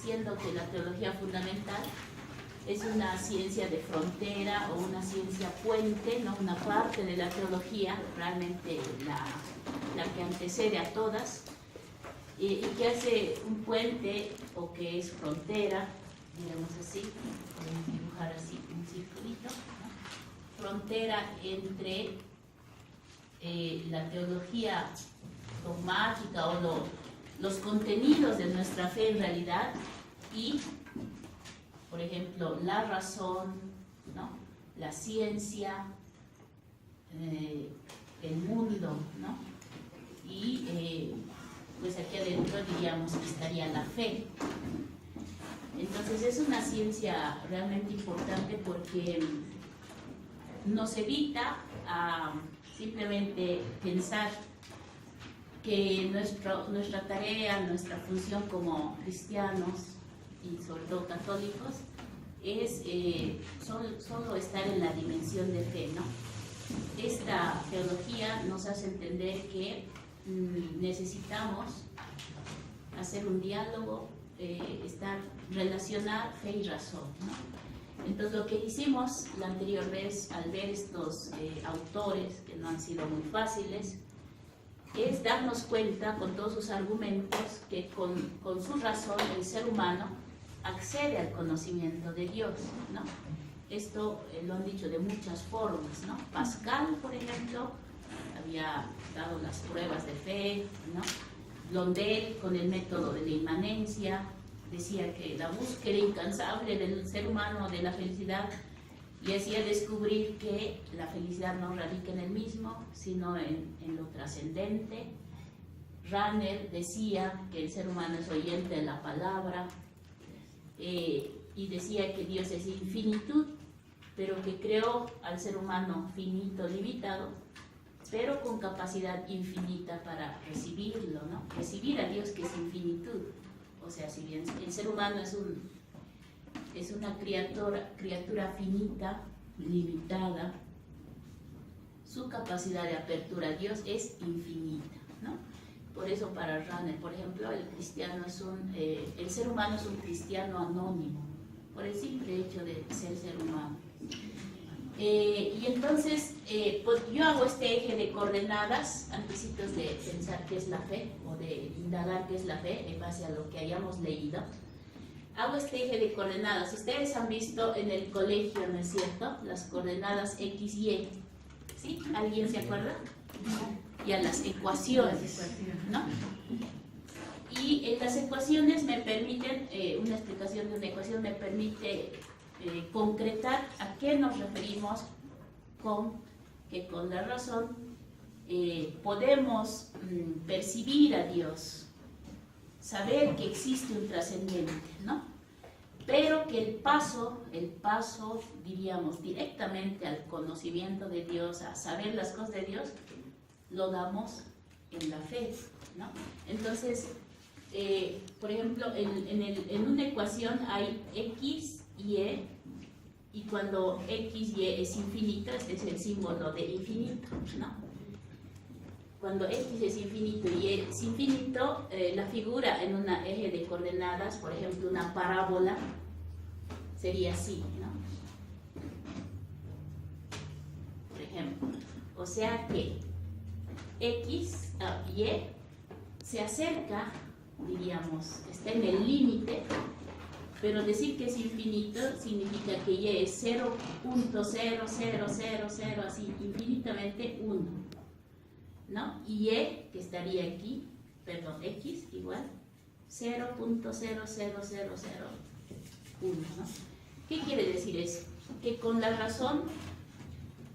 siendo que la teología fundamental es una ciencia de frontera o una ciencia puente, ¿no? Una parte de la teología, realmente la que antecede a todas, y que hace un puente o que es frontera, digamos así, podemos dibujar así un circulito, ¿no? Frontera entre la teología dogmática o los contenidos de nuestra fe en realidad y, por ejemplo, la razón, ¿no? La ciencia, el mundo, ¿no? Y pues aquí adentro diríamos que estaría la fe. Entonces es una ciencia realmente importante porque nos evita simplemente pensar que nuestra tarea, nuestra función como cristianos y sobre todo católicos es solo estar en la dimensión de fe, ¿no? Esta teología nos hace entender que necesitamos hacer un diálogo, relacionar fe y razón, ¿no? Entonces lo que hicimos la anterior vez al ver estos autores, que no han sido muy fáciles, es darnos cuenta con todos sus argumentos que con su razón el ser humano accede al conocimiento de Dios, ¿no? Esto lo han dicho de muchas formas, ¿no? Pascal, por ejemplo, había dado las pruebas de fe, ¿no? Blondel, con el método de la inmanencia, decía que la búsqueda incansable del ser humano de la felicidad le hacía descubrir que la felicidad no radica en el mismo, sino en lo trascendente. Rahner decía que el ser humano es oyente de la palabra, y decía que Dios es infinitud, pero que creó al ser humano finito, limitado, pero con capacidad infinita para recibirlo, ¿no? Recibir a Dios, que es infinitud. O sea, si bien el ser humano es una criatura finita, limitada, su capacidad de apertura a Dios es infinita, ¿no? Por eso para Rahner, por ejemplo, el ser humano es un cristiano anónimo, por el simple hecho de ser humano. Y entonces, pues yo hago este eje de coordenadas, antes de pensar qué es la fe, o de indagar qué es la fe, en base a lo que hayamos leído. Hago este eje de coordenadas. Ustedes han visto en el colegio, ¿no es cierto?, las coordenadas X y Y. ¿Sí? ¿Alguien se acuerda? Y a las ecuaciones, ¿no? Y en las ecuaciones me permiten, una explicación de una ecuación me permite concretar a qué nos referimos que con la razón podemos percibir a Dios, saber que existe un trascendente, ¿no? Pero que el paso, diríamos, directamente al conocimiento de Dios, a saber las cosas de Dios, lo damos en la fe, ¿no? Entonces, por ejemplo, en una ecuación hay X, y cuando X, Y es infinito, este es el símbolo de infinito, ¿no? Cuando X es infinito y Y es infinito, la figura en un eje de coordenadas, por ejemplo, una parábola, sería así, ¿no? Por ejemplo, o sea que X, Y se acerca, diríamos, está en el límite, pero decir que es infinito significa que Y es 0.0000, así, infinitamente 1, ¿no? Y Y, que estaría aquí, perdón, X igual 0.00001, ¿no? ¿Qué quiere decir eso? Que con la razón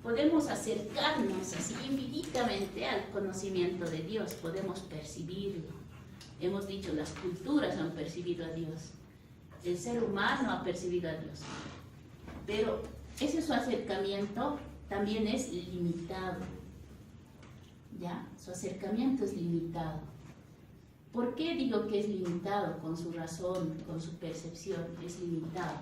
podemos acercarnos así infinitamente al conocimiento de Dios, podemos percibirlo. Hemos dicho, las culturas han percibido a Dios, el ser humano ha percibido a Dios, pero ese su acercamiento también es limitado, ¿ya? Su acercamiento es limitado. ¿Por qué digo que es limitado? Con su razón, con su percepción, es limitado.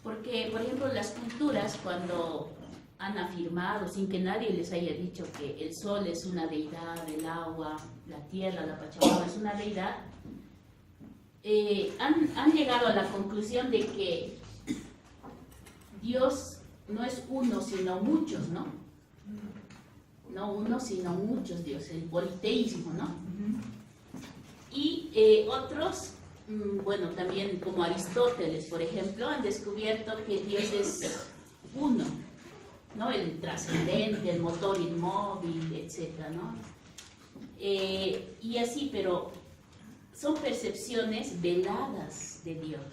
Porque, por ejemplo, las culturas, cuando han afirmado, sin que nadie les haya dicho, que el sol es una deidad, el agua, la tierra, la Pachamama es una deidad, han llegado a la conclusión de que Dios no es uno, sino muchos, ¿no? No uno, sino muchos dioses, el politeísmo, ¿no? Y otros, bueno, también como Aristóteles, por ejemplo, han descubierto que Dios es uno, ¿no? El trascendente, el motor inmóvil, etcétera, ¿no? Y así, pero son percepciones veladas de Dios,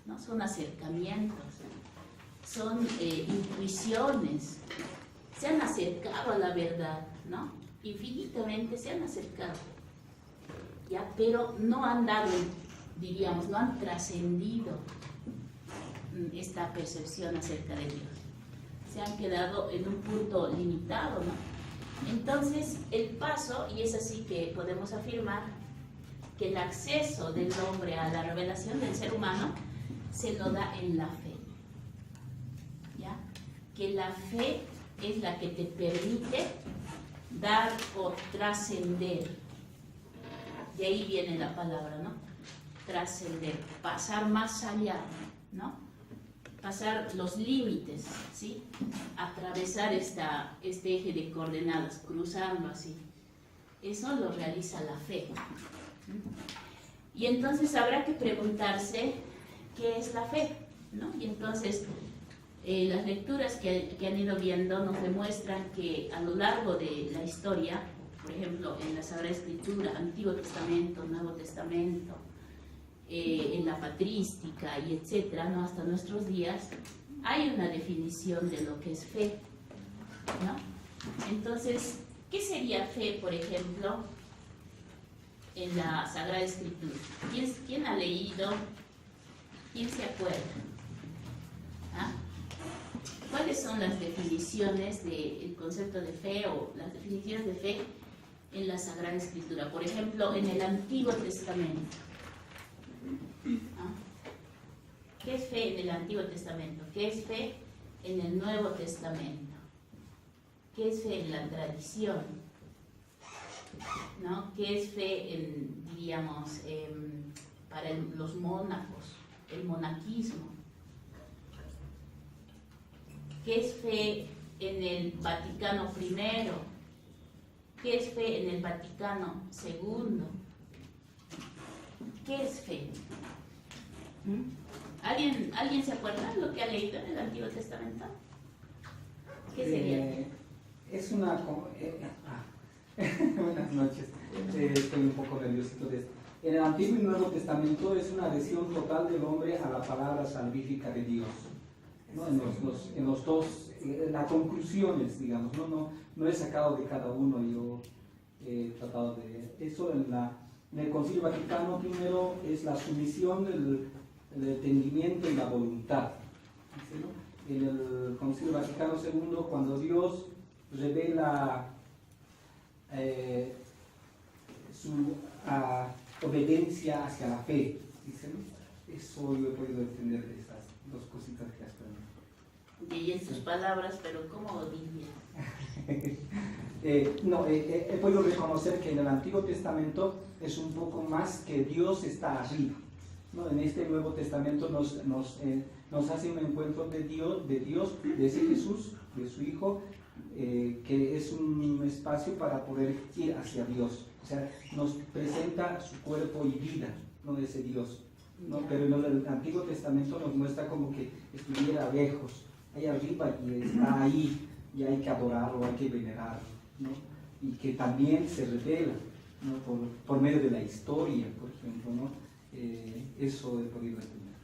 ¿no? Son acercamientos, son intuiciones, se han acercado a la verdad, ¿no? Infinitamente se han acercado, ¿ya? Pero no han dado, diríamos, no han trascendido esta percepción acerca de Dios. Se han quedado en un punto limitado, ¿no? Entonces, el paso, y es así que podemos afirmar que el acceso del hombre a la revelación del ser humano se lo da en la fe, ¿ya? Que la fe es la que te permite dar o trascender. De ahí viene la palabra, ¿no? Trascender, pasar más allá, ¿no? Pasar los límites, ¿sí? Atravesar este eje de coordenadas, cruzarlo así. Eso lo realiza la fe. Y entonces habrá que preguntarse qué es la fe, ¿no? Y entonces las lecturas que han ido viendo nos demuestran que a lo largo de la historia, por ejemplo, en la Sagrada Escritura, Antiguo Testamento, Nuevo Testamento, en la patrística y etcétera, ¿no? Hasta nuestros días, hay una definición de lo que es fe, ¿no? Entonces, ¿qué sería fe, por ejemplo, en la Sagrada Escritura? ¿Quién ha leído? ¿Quién se acuerda? ¿Ah? ¿Cuáles son las definiciones del concepto de fe o las definiciones de fe en la Sagrada Escritura? Por ejemplo, en el Antiguo Testamento. ¿Ah? ¿Qué es fe en el Antiguo Testamento? ¿Qué es fe en el Nuevo Testamento? ¿Qué es fe en la tradición? ¿No? ¿Qué es fe en, diríamos, para los monacos, el monaquismo? ¿Qué es fe en el Vaticano I? ¿Qué es fe en el Vaticano II? ¿Qué es fe? ¿Alguien se acuerda de lo que ha leído en el Antiguo Testamento? ¿Qué sería? Es una... Buenas noches. Estoy un poco nerviosito de esto. En el Antiguo y Nuevo Testamento es una adhesión total del hombre a la palabra salvífica de Dios, ¿no? En los dos, las conclusiones, digamos, no he sacado de cada uno, yo he tratado de eso. En el Concilio Vaticano I es la sumisión del entendimiento y la voluntad, ¿sí, no? En el Concilio Vaticano II, cuando Dios revela su obediencia hacia la fe, ¿sí, no? Eso yo he podido entender de esas dos cositas que has planteado. Y en sus palabras, pero ¿cómo diría? He podido reconocer que en el Antiguo Testamento es un poco más que Dios está arriba, ¿no? En este Nuevo Testamento nos hace un encuentro de Dios, de ese Jesús, de su Hijo, que es un espacio para poder ir hacia Dios. O sea, nos presenta su cuerpo y vida, no de ese Dios, ¿no? Pero en el Antiguo Testamento nos muestra como que estuviera lejos, ahí arriba, y está ahí, y hay que adorarlo, hay que venerarlo, ¿no? Y que también se revela, ¿no? por medio de la historia, por ejemplo, ¿no? Eso he podido entender.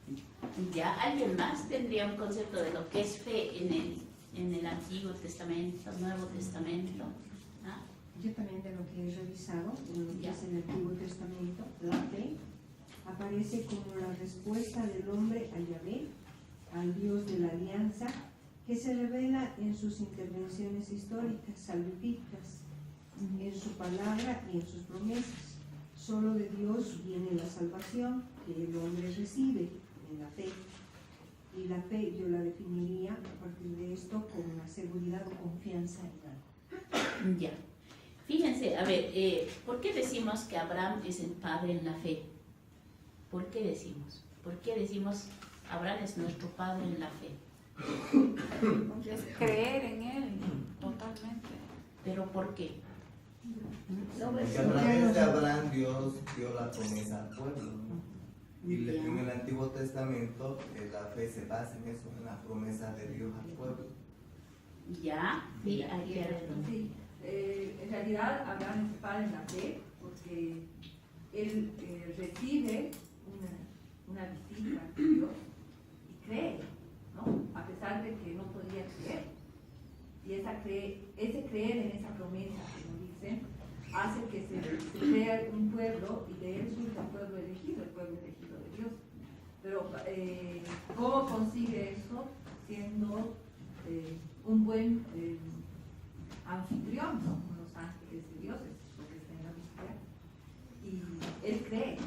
¿Ya alguien más tendría un concepto de lo que es fe en el Antiguo Testamento, Nuevo Testamento? ¿Ah? Yo también, de lo que he revisado, en lo que es el Antiguo Testamento, la fe aparece como la respuesta del hombre a Yahvé, al Dios de la alianza, que se revela en sus intervenciones históricas, salvíficas, en su palabra y en sus promesas. Solo de Dios viene la salvación que el hombre recibe en la fe. Y la fe yo la definiría a partir de esto como una seguridad o confianza en algo. Ya. Fíjense, a ver, ¿por qué decimos que Abraham es el padre en la fe? ¿Por qué decimos? ¿Por qué decimos Abraham es nuestro padre en la fe? Porque es creer en él totalmente. ¿Pero por qué? Porque a través de Abraham Dios dio la promesa al pueblo, ¿no? Y en el Antiguo Testamento la fe se basa en eso, en la promesa de Dios al pueblo. Ya, sí, hay que verlo. Sí, en realidad Abraham es padre en la fe porque él recibe una visita de Dios y cree, ¿no? A pesar de que no podía creer. Y ese creer en esa promesa, como dicen, hace que se crea un pueblo y de él surge un pueblo elegido, el pueblo elegido de Dios. Pero ¿cómo consigue eso? Siendo un buen anfitrión, ¿no? Con los ángeles de Dios, es lo que está en la Biblia. Y él cree.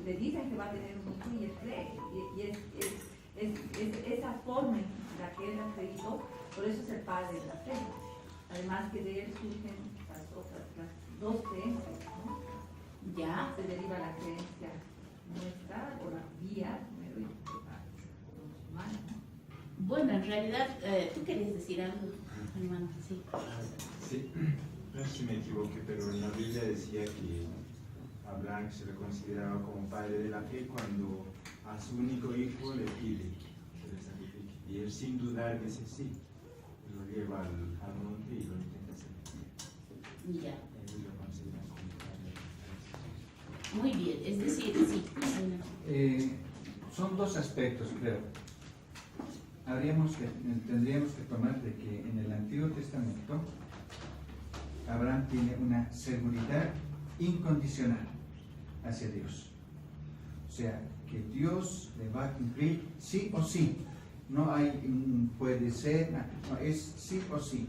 Le dicen que va a tener un hijo y él cree. Y es esa forma en la que él ha creído, por eso es el padre de la fe. Además que de él surgen las dos creencias, ¿no? Ya. Se deriva la creencia nuestra o la guía primero y los humanos, ¿no? Bueno, en realidad, ¿tú querías decir algo, hermano? Sí. Sí, no sé si me equivoqué, pero en la Biblia decía que Abraham se le consideraba como padre de la fe cuando a su único hijo le pide que le sacrifique. Y él sin dudar dice sí, lo lleva al monte y lo intenta sacrificar. Ya. Él lo considera como padre de la fe. Muy bien, es decir, sí. Son dos aspectos, creo. Tendríamos que tomar de que en el Antiguo Testamento Abraham tiene una seguridad incondicional hacia Dios. O sea, que Dios le va a cumplir sí o sí. No hay puede ser, no, es sí o sí,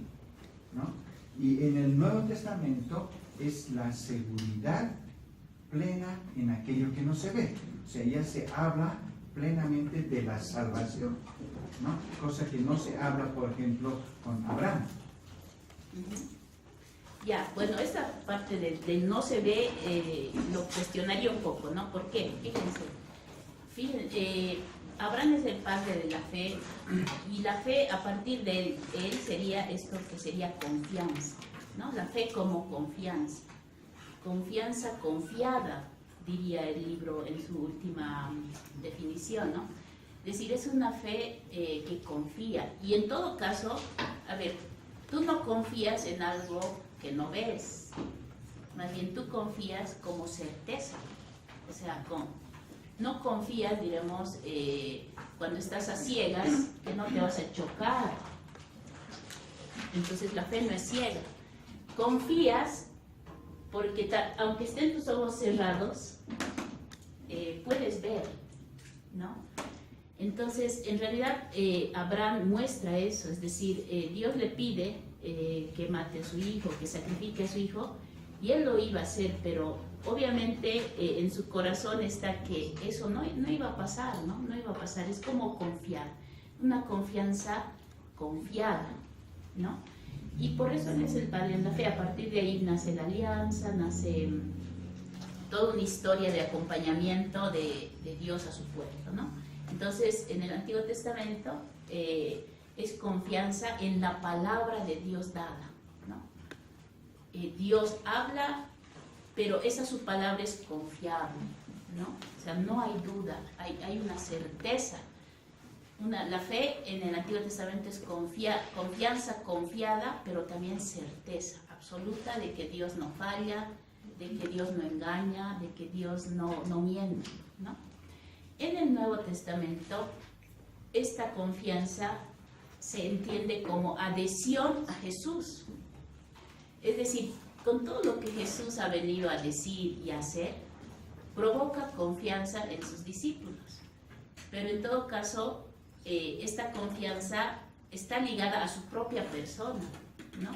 ¿no? Y en el Nuevo Testamento es la seguridad plena en aquello que no se ve. O sea, ya se habla plenamente de la salvación, ¿no? Cosa que no se habla, por ejemplo, con Abraham. Ya, bueno, esta parte del no se ve lo cuestionaría un poco, ¿no? ¿Por qué? Fíjense, Abraham es el padre de la fe y la fe a partir de él sería esto que sería confianza, ¿no? La fe como confianza, confianza confiada, diría el libro en su última definición, ¿no? Es decir, es una fe que confía y en todo caso, a ver, tú no confías en algo que no ves, más bien tú confías como certeza, o sea, no confías, diremos, cuando estás a ciegas, que no te vas a chocar, entonces la fe no es ciega, confías porque aunque estén tus ojos cerrados, puedes ver, ¿no? Entonces, en realidad, Abraham muestra eso, es decir, Dios le pide que mate a su hijo, que sacrifique a su hijo, y él lo iba a hacer, pero obviamente en su corazón está que eso no iba a pasar, ¿no? No iba a pasar, es como confiar, una confianza confiada, ¿no? Y por eso él es el padre en la fe, a partir de ahí nace la alianza, nace toda una historia de acompañamiento de Dios a su pueblo, ¿no? Entonces, en el Antiguo Testamento es confianza en la palabra de Dios dada, ¿no? Dios habla, pero esa su palabra es confiable, ¿no? O sea, no hay duda, hay una certeza. La fe en el Antiguo Testamento es confianza confiada, pero también certeza absoluta de que Dios no falla, de que Dios no engaña, de que Dios no miente, ¿no? En el Nuevo Testamento, esta confianza se entiende como adhesión a Jesús. Es decir, con todo lo que Jesús ha venido a decir y a hacer, provoca confianza en sus discípulos. Pero en todo caso, esta confianza está ligada a su propia persona, ¿no?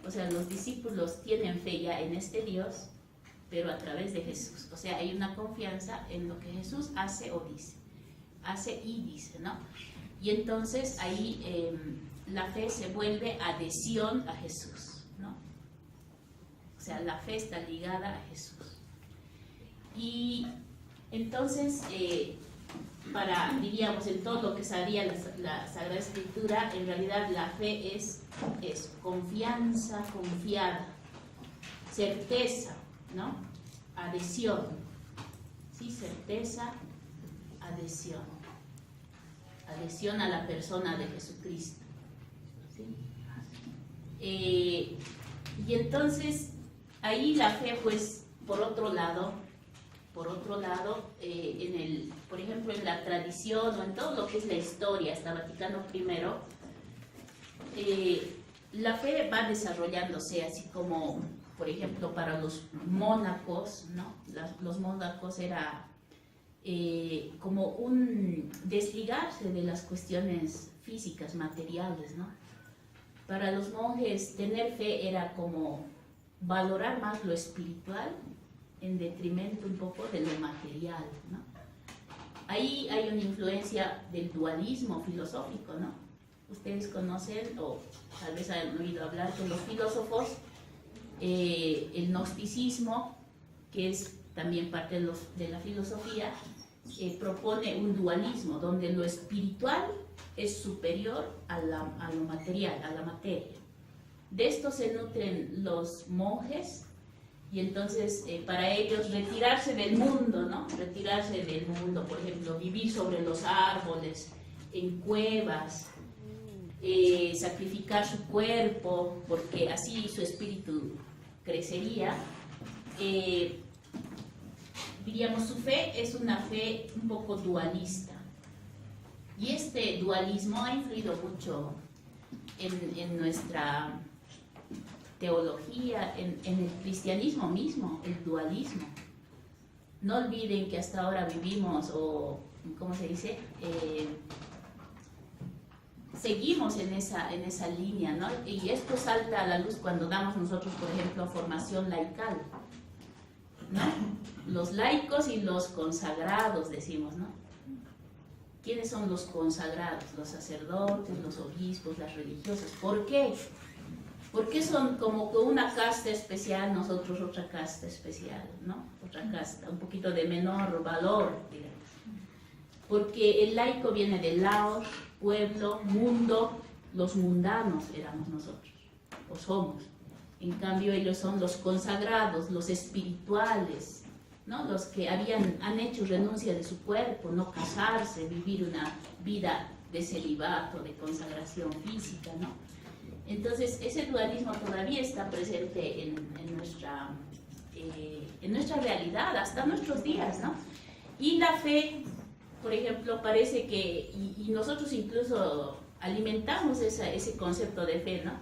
O sea, los discípulos tienen fe ya en este Dios, pero a través de Jesús. O sea, hay una confianza en lo que Jesús hace o dice. Hace y dice, ¿no? Y entonces ahí la fe se vuelve adhesión a Jesús, ¿no? O sea, la fe está ligada a Jesús. Y entonces, diríamos, en todo lo que sabía la Sagrada Escritura, en realidad la fe es confianza, confiada, certeza, ¿no? Adhesión, ¿sí? Certeza, adhesión a la persona de Jesucristo, ¿sí? Y entonces, ahí la fe, pues, por otro lado, por ejemplo, en la tradición o en todo lo que es la historia, hasta Vaticano I, la fe va desarrollándose así como, por ejemplo, para los mónacos, ¿no? Los mónacos era como un desligarse de las cuestiones físicas, materiales, ¿no? Para los monjes, tener fe era como valorar más lo espiritual en detrimento un poco de lo material, ¿no? Ahí hay una influencia del dualismo filosófico, ¿no? Ustedes conocen, o tal vez han oído hablar que los filósofos, el gnosticismo, que es también parte de la filosofía, propone un dualismo donde lo espiritual es superior a lo material, a la materia. De esto se nutren los monjes, y entonces para ellos retirarse del mundo, ¿no? Retirarse del mundo, por ejemplo, vivir sobre los árboles, en cuevas, sacrificar su cuerpo, porque así su espíritu crecería. Diríamos, su fe es una fe un poco dualista. Y este dualismo ha influido mucho en nuestra teología, en el cristianismo mismo, el dualismo. No olviden que hasta ahora vivimos, o ¿cómo se dice? Seguimos en esa línea, ¿no? Y esto salta a la luz cuando damos nosotros, por ejemplo, formación laical, ¿no? Los laicos y los consagrados, decimos, ¿no? ¿Quiénes son los consagrados? Los sacerdotes, los obispos, las religiosas. ¿Por qué? Porque son como que una casta especial, nosotros otra casta especial, ¿no? Otra casta, un poquito de menor valor, digamos. Porque el laico viene de laos, pueblo, mundo, los mundanos éramos nosotros, o somos. En cambio ellos son los consagrados, los espirituales, ¿no? Los que han hecho renuncia de su cuerpo, no casarse, vivir una vida de celibato, de consagración física, ¿no? Entonces, ese dualismo todavía está presente en nuestra realidad, hasta nuestros días, ¿no? Y la fe, por ejemplo, parece que, y nosotros incluso alimentamos ese concepto de fe, ¿no?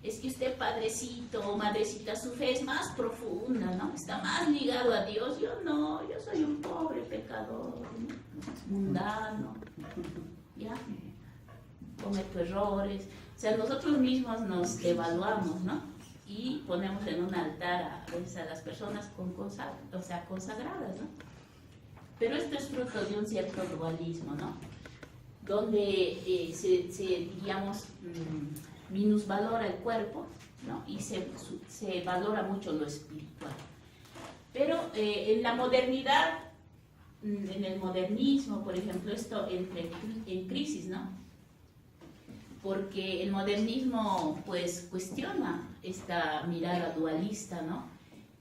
Es que usted, padrecito o madrecita, su fe es más profunda, ¿no? Está más ligado a Dios. Yo no, yo soy un pobre pecador, mundano, ¿ya? Cometo errores. O sea, nosotros mismos nos evaluamos, ¿no? Y ponemos en un altar a veces a las personas consagradas, ¿no? Pero esto es fruto de un cierto dualismo, ¿no? Donde digamos, minusvalora el cuerpo, ¿no? Y se valora mucho lo espiritual. Pero en la modernidad, en el modernismo, por ejemplo, esto entra en crisis, ¿no? Porque el modernismo pues cuestiona esta mirada dualista, ¿no?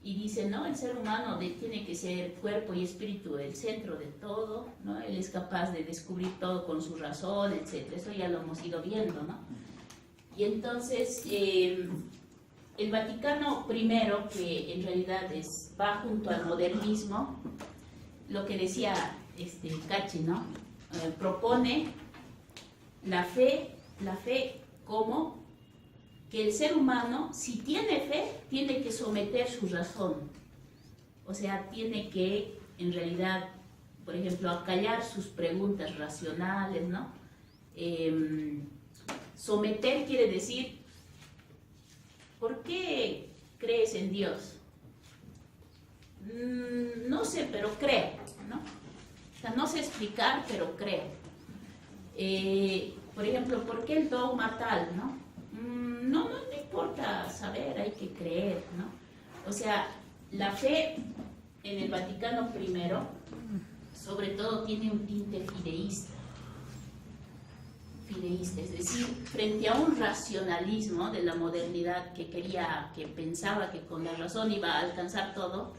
Y dice, no, el ser humano tiene que ser cuerpo y espíritu el centro de todo, ¿no? Él es capaz de descubrir todo con su razón, etc. Eso ya lo hemos ido viendo, ¿no? Y entonces el Vaticano I, que en realidad va junto al modernismo, lo que decía Cachi, ¿no? Propone la fe como que el ser humano, si tiene fe, tiene que someter su razón. O sea, tiene que, en realidad, por ejemplo, acallar sus preguntas racionales, ¿no? Someter quiere decir, ¿por qué crees en Dios? No sé, pero creo, ¿no? O sea, no sé explicar, pero creo. Por ejemplo, ¿por qué el dogma tal, no? No importa saber, hay que creer, ¿no? O sea, la fe en el Vaticano I, sobre todo, tiene un tinte fideísta. Es decir, frente a un racionalismo de la modernidad que pensaba que con la razón iba a alcanzar todo,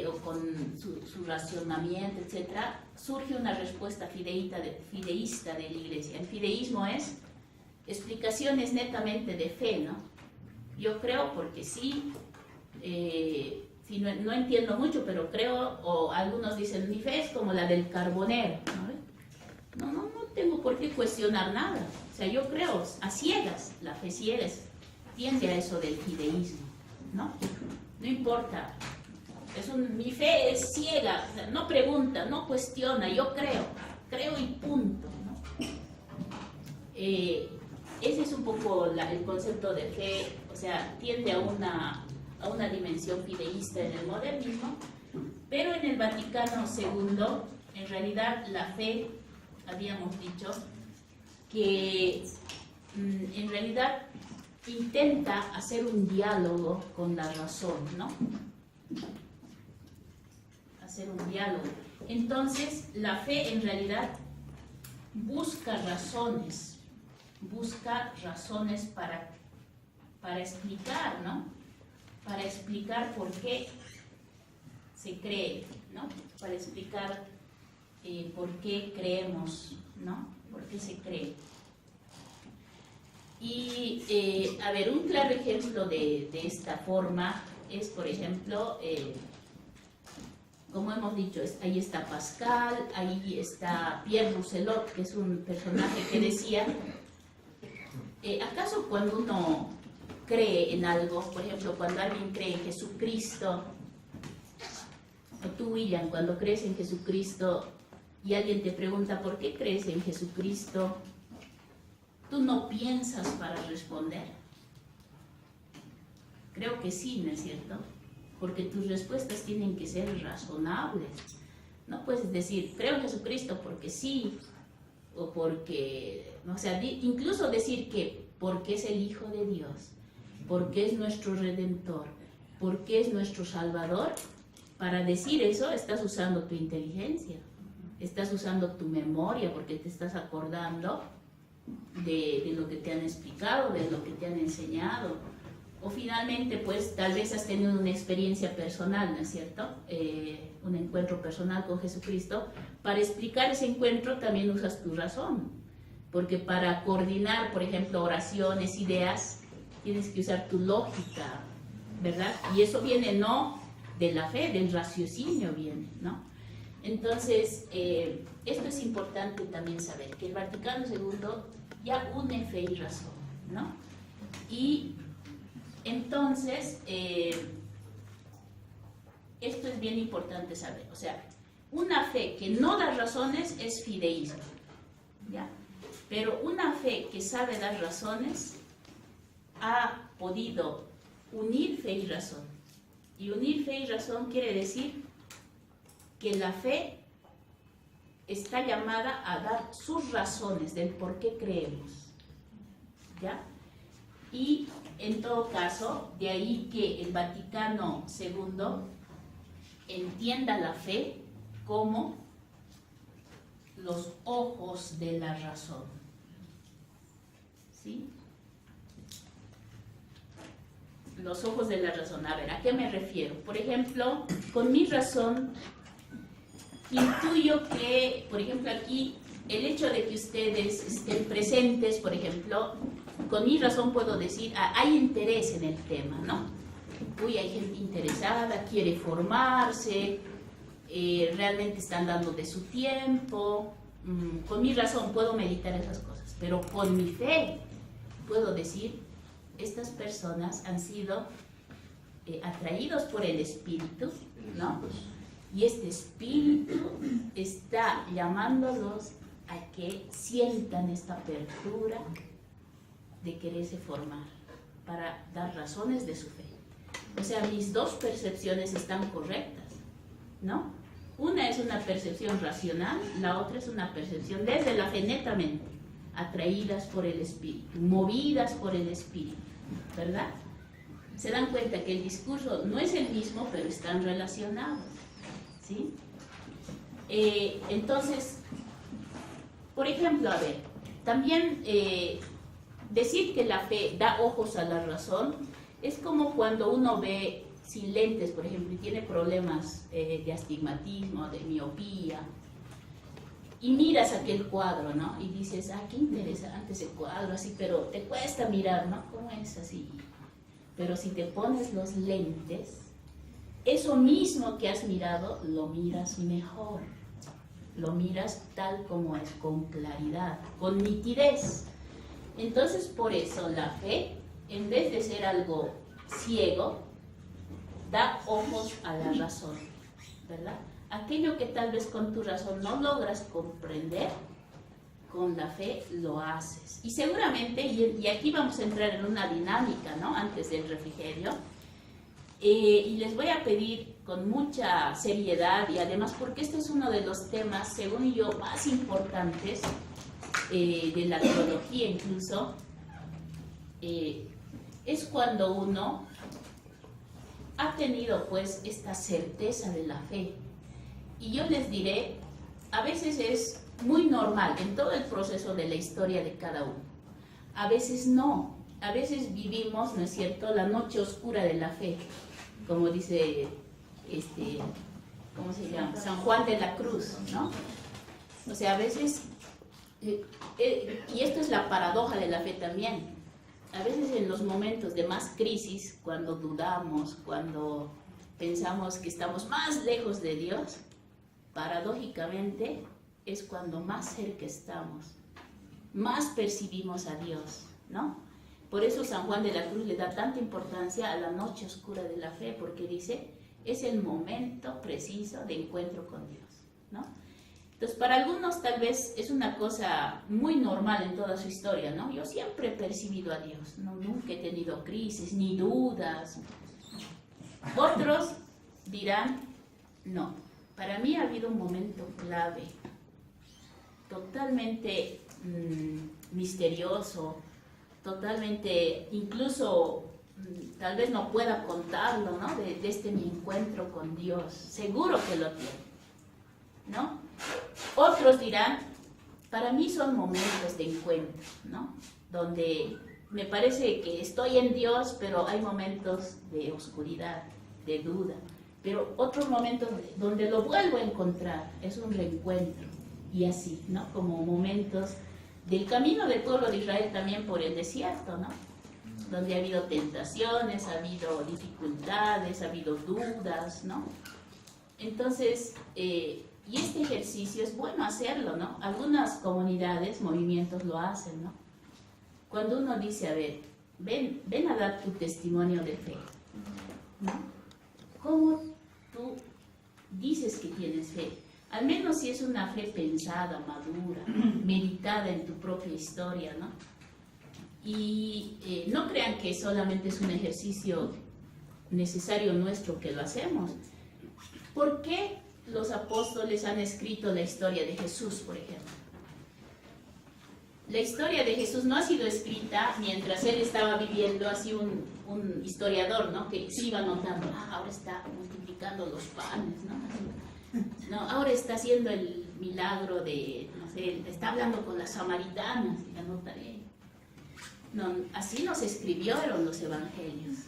o con su racionamiento, etc., surge una respuesta fideísta de la Iglesia. El fideísmo es explicaciones netamente de fe, ¿no? Yo creo porque sí, no entiendo mucho, pero creo, o algunos dicen, mi fe es como la del carbonero, ¿no? No tengo por qué cuestionar nada. O sea, yo creo a ciegas, la fe ciega tiende a eso del fideísmo, ¿no? No importa. Mi fe es ciega, o sea, no pregunta, no cuestiona, yo creo y punto, ¿no? Ese es un poco el concepto de fe, o sea, tiende a una dimensión fideísta en el modernismo, pero en el Vaticano II, en realidad la fe, habíamos dicho, que en realidad intenta hacer un diálogo con la razón, ¿no? Hacer un diálogo. Entonces, la fe en realidad busca razones para explicar, ¿no? Para explicar por qué se cree, ¿no? Para explicar por qué creemos, ¿no? ¿Por qué se cree? Y, a ver, un claro ejemplo de esta forma es, por ejemplo, como hemos dicho, ahí está Pascal, ahí está Pierre Rousselot, que es un personaje que decía, ¿acaso cuando uno cree en algo, por ejemplo, cuando alguien cree en Jesucristo, o tú, William, cuando crees en Jesucristo y alguien te pregunta, ¿por qué crees en Jesucristo? ¿Tú no piensas para responder? Creo que sí, ¿no es cierto? Porque tus respuestas tienen que ser razonables. No puedes decir, creo en Jesucristo porque sí, o porque, o sea, incluso decir que porque es el Hijo de Dios, porque es nuestro Redentor, porque es nuestro Salvador. Para decir eso estás usando tu inteligencia, estás usando tu memoria, porque te estás acordando de lo que te han explicado, de lo que te han enseñado. O finalmente, pues tal vez has tenido una experiencia personal, ¿no es cierto? Un encuentro personal con Jesucristo. Para explicar ese encuentro también usas tu razón, porque para coordinar, por ejemplo, oraciones, ideas, tienes que usar tu lógica, ¿verdad? Y eso viene no de la fe, del raciocinio viene, ¿no? Entonces, esto es importante también saber, que el Vaticano II ya une fe y razón, ¿no? Y entonces, esto es bien importante saber, o sea, una fe que no da razones es fideísmo, ¿ya? Pero una fe que sabe dar razones ha podido unir fe y razón. Y unir fe y razón quiere decir que la fe está llamada a dar sus razones del por qué creemos, ¿ya? Y en todo caso, de ahí que el Vaticano II entienda la fe como los ojos de la razón, ¿sí? Los ojos de la razón. A ver, ¿a qué me refiero? Por ejemplo, con mi razón intuyo que, por ejemplo, aquí el hecho de que ustedes estén presentes, por ejemplo, con mi razón puedo decir, hay interés en el tema, ¿no? Uy, hay gente interesada, quiere formarse, realmente están dando de su tiempo. Con mi razón puedo meditar esas cosas, pero con mi fe puedo decir, estas personas han sido atraídos por el Espíritu, ¿no? Y este Espíritu está llamándolos a que sientan esta apertura de quererse formar para dar razones de su fe. O sea, mis dos percepciones están correctas, ¿no? Una es una percepción racional, la otra es una percepción desde la fe netamente, atraídas por el Espíritu, movidas por el Espíritu, ¿verdad? se dan cuenta que el discurso no es el mismo, pero están relacionados, ¿sí? Entonces, por ejemplo, a ver, también decir que la fe da ojos a la razón es como cuando uno ve sin lentes, por ejemplo, y tiene problemas de astigmatismo, de miopía, y miras aquel cuadro, ¿no? Y dices, qué interesante ese cuadro, así, pero te cuesta mirar, ¿no? ¿Cómo es así? Pero si te pones los lentes, eso mismo que has mirado, lo miras mejor. Lo miras tal como es, con claridad, con nitidez. Entonces, por eso la fe, en vez de ser algo ciego, da ojos a la razón, ¿verdad? Aquello que tal vez con tu razón no logras comprender, con la fe lo haces. Y seguramente, y aquí vamos a entrar en una dinámica, ¿no? Antes del refrigerio, y les voy a pedir con mucha seriedad, y además porque este es uno de los temas, según yo, más importantes de la teología incluso, es cuando uno ha tenido pues esta certeza de la fe. Y yo les diré, a veces es muy normal en todo el proceso de la historia de cada uno. A veces no. A veces vivimos, ¿no es cierto?, la noche oscura de la fe, como dice, ¿cómo se llama? San Juan de la Cruz, ¿no? O sea, a veces, y esto es la paradoja de la fe también, a veces en los momentos de más crisis, cuando dudamos, cuando pensamos que estamos más lejos de Dios, paradójicamente es cuando más cerca estamos, más percibimos a Dios, ¿no? Por eso San Juan de la Cruz le da tanta importancia a la noche oscura de la fe, porque dice, es el momento preciso de encuentro con Dios, ¿no? Entonces, para algunos tal vez es una cosa muy normal en toda su historia, ¿no? Yo siempre he percibido a Dios, ¿no? Nunca he tenido crisis ni dudas. Otros dirán, no, para mí ha habido un momento clave, totalmente misterioso, totalmente, incluso tal vez no pueda contarlo, ¿no? De este mi encuentro con Dios, seguro que lo tiene, ¿no? Otros dirán, para mí son momentos de encuentro, ¿no? Donde me parece que estoy en Dios, pero hay momentos de oscuridad, de duda, pero otros momentos donde lo vuelvo a encontrar, es un reencuentro, y así, ¿no? Como momentos del camino del pueblo de Israel también por el desierto, ¿no? Donde ha habido tentaciones, ha habido dificultades, ha habido dudas, ¿no? Entonces, y este ejercicio es bueno hacerlo, ¿no? Algunas comunidades, movimientos lo hacen, ¿no? Cuando uno dice, a ver, ven a dar tu testimonio de fe, ¿no? ¿Cómo tú dices que tienes fe? Al menos si es una fe pensada, madura, meditada en tu propia historia, ¿no? Y no crean que solamente es un ejercicio necesario nuestro que lo hacemos. ¿Por qué los apóstoles han escrito la historia de Jesús, por ejemplo? La historia de Jesús no ha sido escrita mientras él estaba viviendo, así un historiador, ¿no? Que se iba notando, ahora está multiplicando los panes, ¿no? Así, no, ahora está haciendo el milagro de, no sé, está hablando con las samaritanas, y anotaré. No, así no se escribieron los evangelios.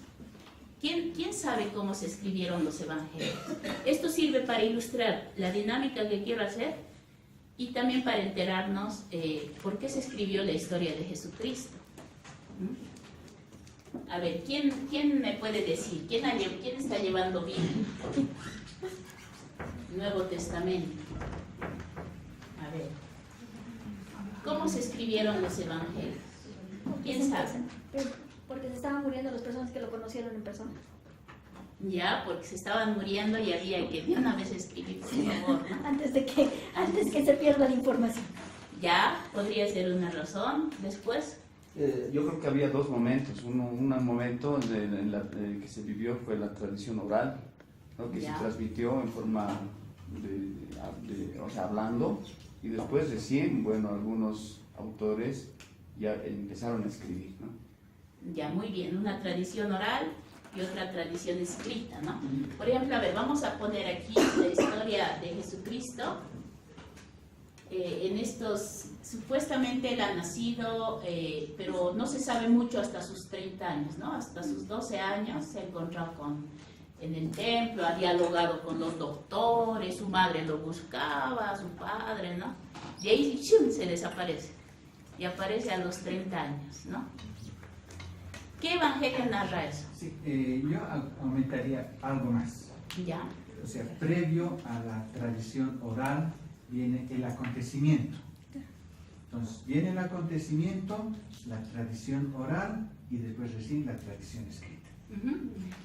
¿Quién sabe cómo se escribieron los evangelios? Esto sirve para ilustrar la dinámica que quiero hacer y también para enterarnos por qué se escribió la historia de Jesucristo. A ver, ¿quién me puede decir? ¿Quién está llevando Biblia? Nuevo Testamento. A ver, ¿cómo se escribieron los evangelios? ¿Quién sabe? Porque se estaban muriendo las personas que lo conocieron en persona. Ya, porque se estaban muriendo y había que de una vez escribir, por favor, ¿no? Antes que se pierda la información. Ya, podría ser una razón. Después, yo creo que había dos momentos. Un momento que se vivió fue la tradición oral, ¿no? Que ya. se transmitió en forma o sea, hablando, y después recién, bueno, algunos autores ya empezaron a escribir, ¿no? Ya, muy bien, una tradición oral y otra tradición escrita, ¿no? Por ejemplo, a ver, vamos a poner aquí la historia de Jesucristo. En estos, supuestamente él ha nacido, pero no se sabe mucho hasta sus 30 años, ¿no? Hasta sus 12 años se ha encontrado en el templo, ha dialogado con los doctores, su madre lo buscaba, su padre, ¿no? De ahí ¡chum!, se desaparece y aparece a los 30 años, ¿no? ¿Qué evangelio narra eso? Sí, yo aumentaría algo más. Ya. O sea, previo a la tradición oral viene el acontecimiento. Entonces, viene el acontecimiento, la tradición oral y después recién la tradición escrita.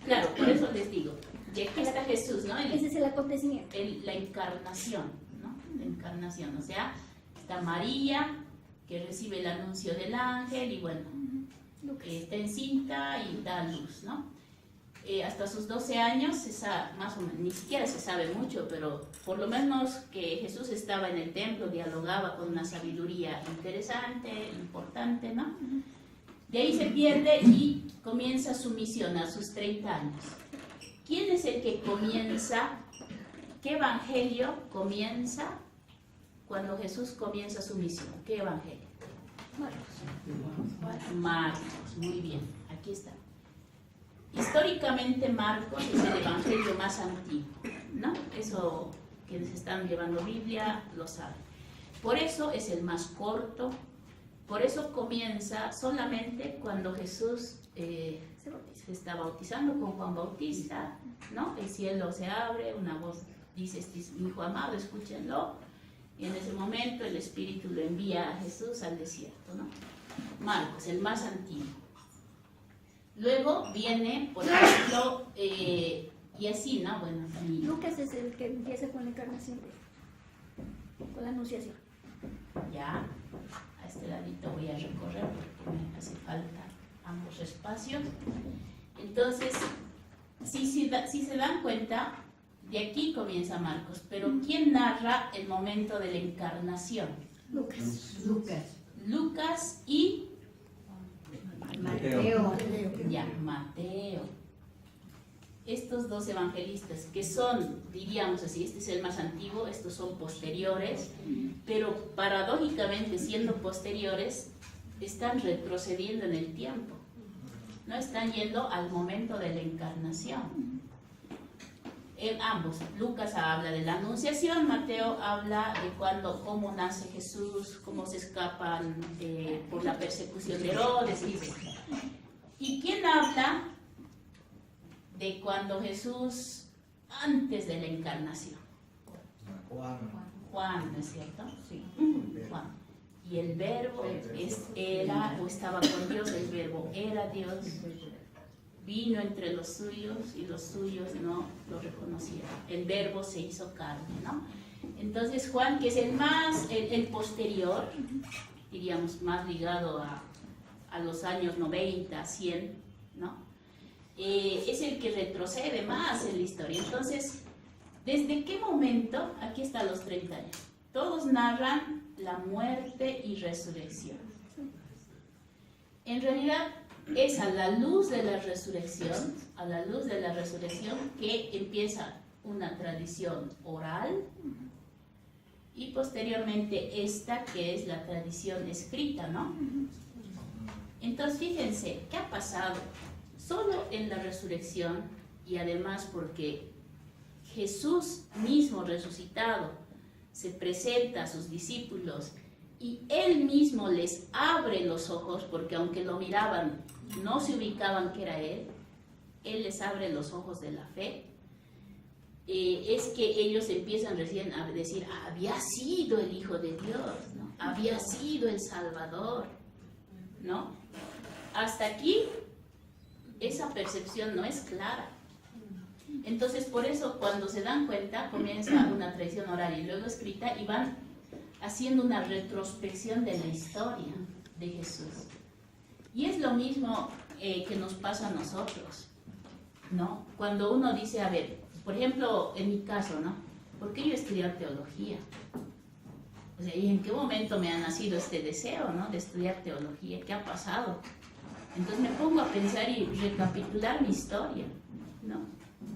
Claro, por eso les digo, y aquí está Jesús, ¿no? Ese es el acontecimiento. La encarnación, ¿no? La encarnación, o sea, está María, que recibe el anuncio del ángel y bueno, está encinta y da luz, ¿no? Hasta sus 12 años, más o menos, ni siquiera se sabe mucho, pero por lo menos que Jesús estaba en el templo, dialogaba con una sabiduría interesante, importante, ¿no? De ahí se pierde y comienza su misión a sus 30 años. ¿Quién es el que comienza? ¿Qué evangelio comienza cuando Jesús comienza su misión? ¿Qué evangelio? Marcos, muy bien, aquí está. Históricamente Marcos es el evangelio más antiguo, ¿no? Eso quienes están llevando Biblia lo saben. Por eso es el más corto, por eso comienza solamente cuando Jesús se está bautizando con Juan Bautista, ¿no? El cielo se abre, una voz dice, este es mi hijo amado, escúchenlo. Y en ese momento el Espíritu lo envía a Jesús al desierto, ¿no? Marcos, el más antiguo. Luego viene, por ejemplo, y así, ¿no? Bueno, Lucas es el que empieza con la encarnación, con la anunciación. Ya, a este ladito voy a recorrer porque me hace falta ambos espacios. Entonces, si se dan cuenta, de aquí comienza Marcos, pero ¿quién narra el momento de la encarnación? Lucas y Mateo. Ya, Mateo. Estos dos evangelistas que son, diríamos así, este es el más antiguo, estos son posteriores, pero paradójicamente siendo posteriores, están retrocediendo en el tiempo, no están yendo al momento de la encarnación. En ambos, Lucas habla de la anunciación, Mateo habla de cómo nace Jesús, cómo se escapan por la persecución de Herodes, etc. ¿Y quién habla de cuando Jesús, antes de la encarnación? Juan, ¿no es cierto? Sí, Juan. Y el verbo era o estaba con Dios, el verbo era Dios. Vino entre los suyos y los suyos no lo reconocieron. El verbo se hizo carne, ¿no? Entonces Juan, que es el posterior, diríamos más ligado a los años 90, 100, ¿no? Es el que retrocede más en la historia. Entonces, ¿desde qué momento? Aquí está los 30 años. Todos narran la muerte y resurrección. En realidad, es a la luz de la resurrección, que empieza una tradición oral y posteriormente esta que es la tradición escrita, ¿no? Entonces fíjense, ¿qué ha pasado? Solo en la resurrección y además porque Jesús mismo resucitado se presenta a sus discípulos y Él mismo les abre los ojos, porque aunque lo miraban, no se ubicaban que era Él les abre los ojos de la fe, es que ellos empiezan recién a decir, había sido el Hijo de Dios, ¿no? Había sido el Salvador, ¿no? Hasta aquí, esa percepción no es clara. Entonces, por eso, cuando se dan cuenta, comienza una tradición oral y luego escrita y van haciendo una retrospección de la historia de Jesús. Y es lo mismo que nos pasa a nosotros, ¿no? Cuando uno dice, a ver, por ejemplo, en mi caso, ¿no? ¿Por qué yo estudié teología? O sea, ¿y en qué momento me ha nacido este deseo, ¿no? De estudiar teología? ¿Qué ha pasado? Entonces me pongo a pensar y recapitular mi historia, ¿no?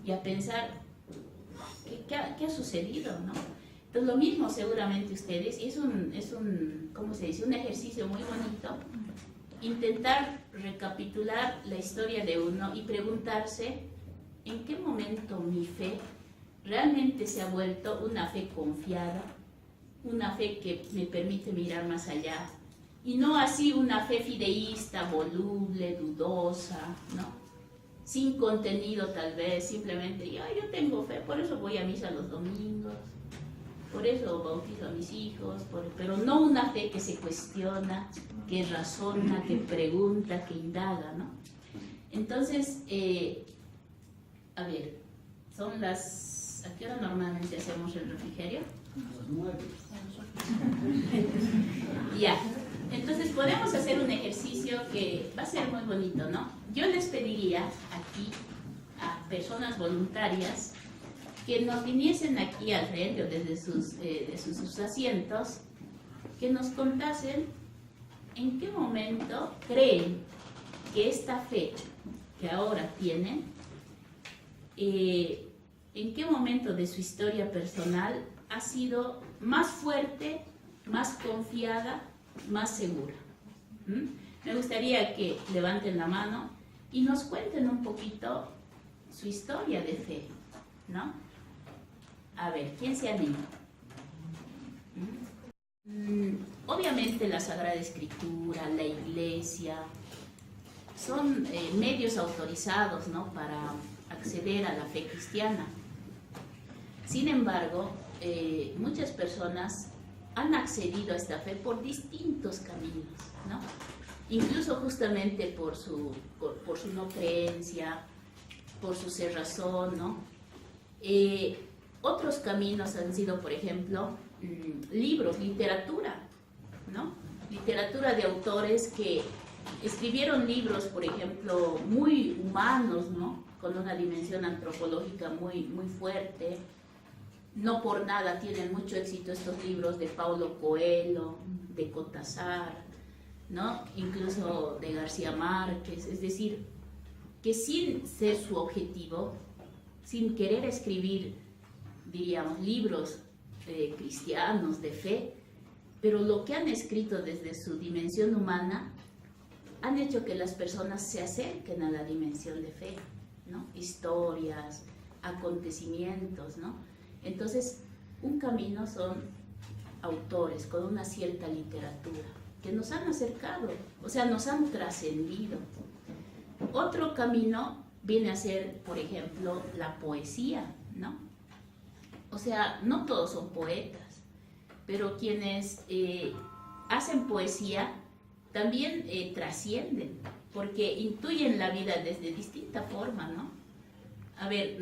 Y a pensar, ¿qué ha sucedido, no? Entonces lo mismo seguramente ustedes, y es un ¿cómo se dice? Un ejercicio muy bonito, intentar recapitular la historia de uno y preguntarse en qué momento mi fe realmente se ha vuelto una fe confiada, una fe que me permite mirar más allá, y no así una fe fideísta, voluble, dudosa, ¿no? Sin contenido tal vez, simplemente yo tengo fe, por eso voy a misa los domingos, por eso bautizo a mis hijos, pero no una fe que se cuestiona, que razona, que pregunta, que indaga, ¿no? Entonces, a ver, son las... ¿A qué hora normalmente hacemos el refrigerio? A las 9. Ya, entonces podemos hacer un ejercicio que va a ser muy bonito, ¿no? Yo les pediría aquí a personas voluntarias que nos viniesen aquí al frente o desde sus asientos, que nos contasen en qué momento creen que esta fe que ahora tienen, en qué momento de su historia personal ha sido más fuerte, más confiada, más segura. Me gustaría que levanten la mano y nos cuenten un poquito su historia de fe, ¿no? A ver, ¿quién se anima? Obviamente la Sagrada Escritura, la Iglesia, son medios autorizados, ¿no?, para acceder a la fe cristiana. Sin embargo, muchas personas han accedido a esta fe por distintos caminos, ¿no? Incluso justamente por su no creencia, por su cerrazón, ¿no? Otros caminos han sido, por ejemplo, libros, literatura, ¿no? Literatura de autores que escribieron libros, por ejemplo, muy humanos, ¿no?, con una dimensión antropológica muy, muy fuerte. No por nada tienen mucho éxito estos libros de Paulo Coelho, de Cortázar, ¿no?, incluso de García Márquez. Es decir, que sin ser su objetivo, sin querer escribir, diríamos, libros cristianos de fe, pero lo que han escrito desde su dimensión humana han hecho que las personas se acerquen a la dimensión de fe, ¿no? Historias, acontecimientos, ¿no? Entonces, un camino son autores con una cierta literatura que nos han acercado, o sea, nos han trascendido. Otro camino viene a ser, por ejemplo, la poesía, ¿no? O sea, no todos son poetas, pero quienes hacen poesía también trascienden, porque intuyen la vida desde distinta forma, ¿no? A ver,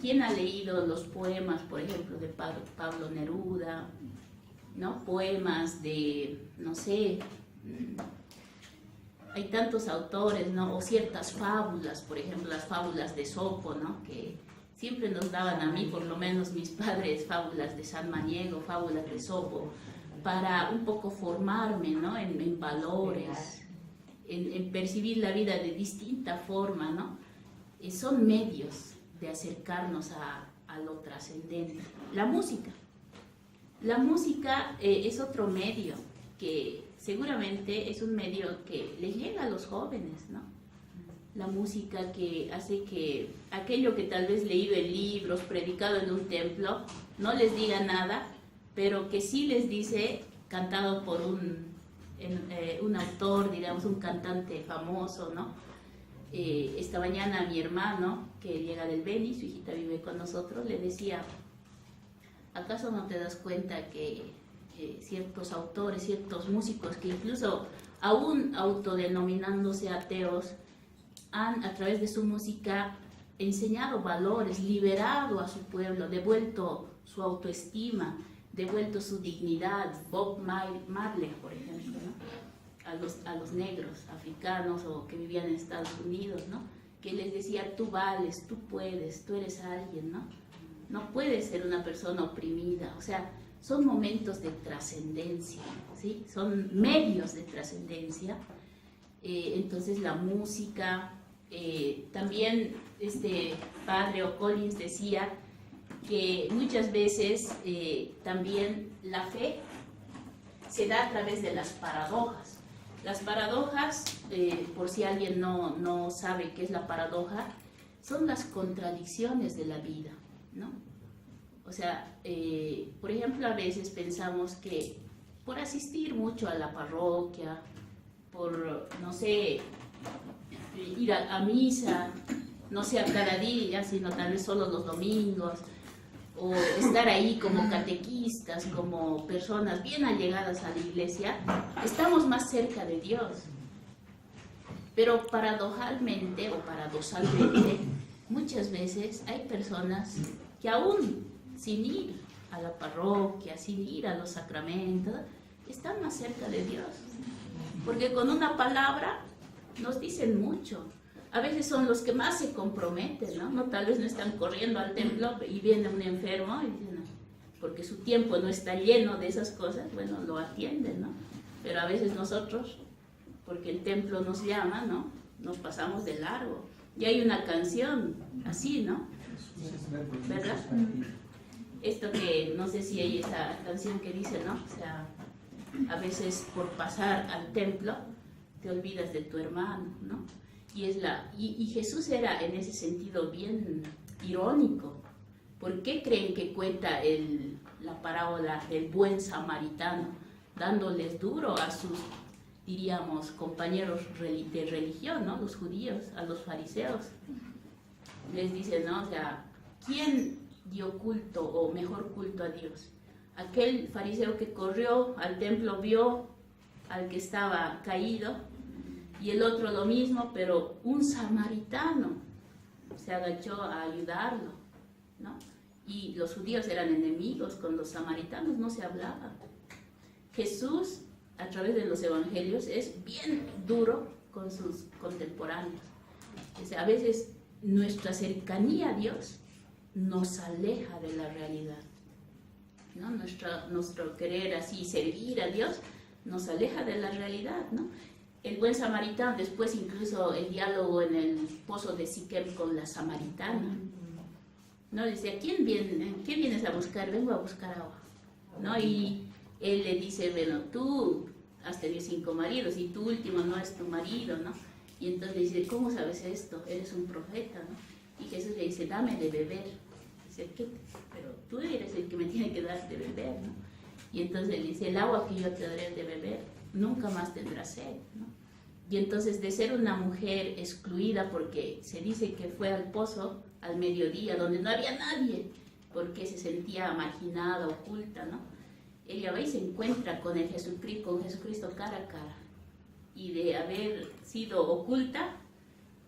¿quién ha leído los poemas, por ejemplo, de Pablo Neruda, ¿no? Poemas de, no sé, hay tantos autores, ¿no? O ciertas fábulas, por ejemplo, las fábulas de Esopo, ¿no?, que siempre nos daban a mí, por lo menos mis padres, fábulas de San Maniego, fábulas de Esopo, para un poco formarme, ¿no?, en valores, en percibir la vida de distinta forma, ¿no? Son medios de acercarnos a lo trascendente. La música es otro medio que seguramente es un medio que les llega a los jóvenes, ¿no? La música que hace que aquello que tal vez leído en libros, predicado en un templo, no les diga nada, pero que sí les dice, cantado por un autor, digamos, un cantante famoso, ¿no? Esta mañana mi hermano, que llega del Beni, su hijita vive con nosotros, le decía, ¿acaso no te das cuenta que ciertos autores, ciertos músicos que incluso aún autodenominándose ateos, han a través de su música enseñado valores, liberado a su pueblo, devuelto su autoestima, devuelto su dignidad? Bob Marley, por ejemplo, ¿no?, a los negros africanos o que vivían en Estados Unidos, ¿no?, que les decía, tú vales, tú puedes, tú eres alguien, ¿no? No puedes ser una persona oprimida. O sea, son momentos de trascendencia, ¿sí? Son medios de trascendencia entonces la música, también este padre O'Collins decía que muchas veces también la fe se da a través de las paradojas. Las paradojas, por si alguien no sabe qué es la paradoja, son las contradicciones de la vida, ¿no? O sea, por ejemplo, a veces pensamos que por asistir mucho a la parroquia, por, no sé, ir a misa, no sea cada día, sino tal vez solo los domingos, o estar ahí como catequistas, como personas bien allegadas a la iglesia, estamos más cerca de Dios. Pero paradojalmente o paradoxalmente, muchas veces hay personas que aún sin ir a la parroquia, sin ir a los sacramentos, están más cerca de Dios. Porque con una palabra nos dicen mucho. A veces son los que más se comprometen, ¿no? Tal vez no están corriendo al templo y viene un enfermo y dicen, porque su tiempo no está lleno de esas cosas, bueno, lo atienden, ¿no? Pero a veces nosotros, porque el templo nos llama, ¿no? Nos pasamos de largo. Y hay una canción así, ¿no? ¿Verdad? Esto que, no sé si hay esa canción que dice, ¿no? O sea, a veces por pasar al templo te olvidas de tu hermano, ¿no? Y Jesús era en ese sentido bien irónico. ¿Por qué creen que cuenta la parábola del buen samaritano, dándoles duro a sus, diríamos, compañeros de religión, ¿no? Los judíos, a los fariseos? Les dice, ¿no? O sea, ¿quién dio culto o mejor culto a Dios? Aquel fariseo que corrió al templo, vio al que estaba caído, y el otro lo mismo, pero un samaritano se agachó a ayudarlo, ¿no? Y los judíos eran enemigos, con los samaritanos no se hablaba. Jesús, a través de los evangelios, es bien duro con sus contemporáneos. O sea, a veces nuestra cercanía a Dios nos aleja de la realidad, ¿no? Nuestro querer así servir a Dios nos aleja de la realidad, ¿no? El buen samaritano, después incluso el diálogo en el pozo de Siquem con la samaritana, ¿no? Decía, ¿qué vienes a buscar? Vengo a buscar agua, ¿no? Y él le dice, bueno, tú has tenido 5 maridos y tu último no es tu marido, ¿no? Y entonces le dice, ¿cómo sabes esto? Eres un profeta, ¿no? Y Jesús le dice, dame de beber. Dice, ¿qué? Pero tú eres el que me tiene que dar de beber, ¿no? Y entonces le dice, el agua que yo te daré de beber, nunca más tendrás sed, ¿no? Y entonces de ser una mujer excluida, porque se dice que fue al pozo al mediodía, donde no había nadie, porque se sentía marginada, oculta, ¿no? Ella va y se encuentra con Jesucristo cara a cara. Y de haber sido oculta,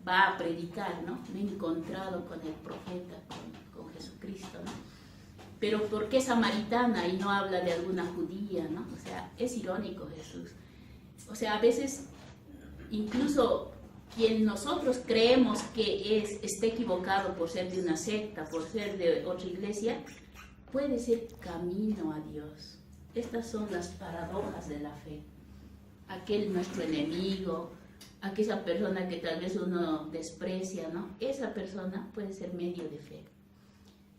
va a predicar, ¿no? Me he encontrado con el profeta, con Jesucristo, ¿no? Pero ¿por qué samaritana y no habla de alguna judía, ¿no? O sea, es irónico Jesús. O sea, a veces incluso quien nosotros creemos que está equivocado por ser de una secta, por ser de otra iglesia, puede ser camino a Dios. Estas son las paradojas de la fe. Aquel nuestro enemigo, aquella persona que tal vez uno desprecia, ¿no? Esa persona puede ser medio de fe.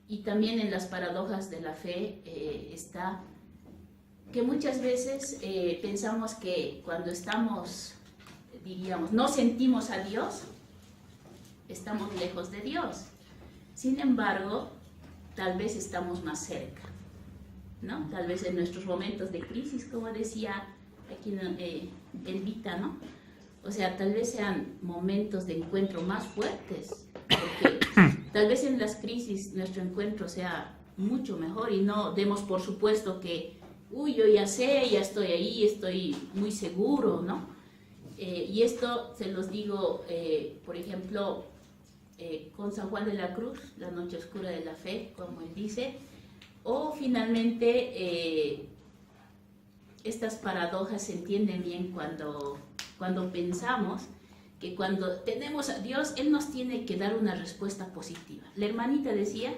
Y también en las paradojas de la fe está que muchas veces pensamos que cuando estamos, diríamos, no sentimos a Dios, estamos lejos de Dios. Sin embargo, tal vez estamos más cerca, ¿no? Tal vez en nuestros momentos de crisis, como decía aquí Elvita, ¿no? O sea, tal vez sean momentos de encuentro más fuertes, porque tal vez en las crisis nuestro encuentro sea mucho mejor y no demos por supuesto que, uy, yo ya sé, ya estoy ahí, estoy muy seguro, ¿no? Y esto se los digo, por ejemplo, con San Juan de la Cruz, la noche oscura de la fe, como él dice, o finalmente estas paradojas se entienden bien cuando pensamos que cuando tenemos a Dios, Él nos tiene que dar una respuesta positiva. La hermanita decía,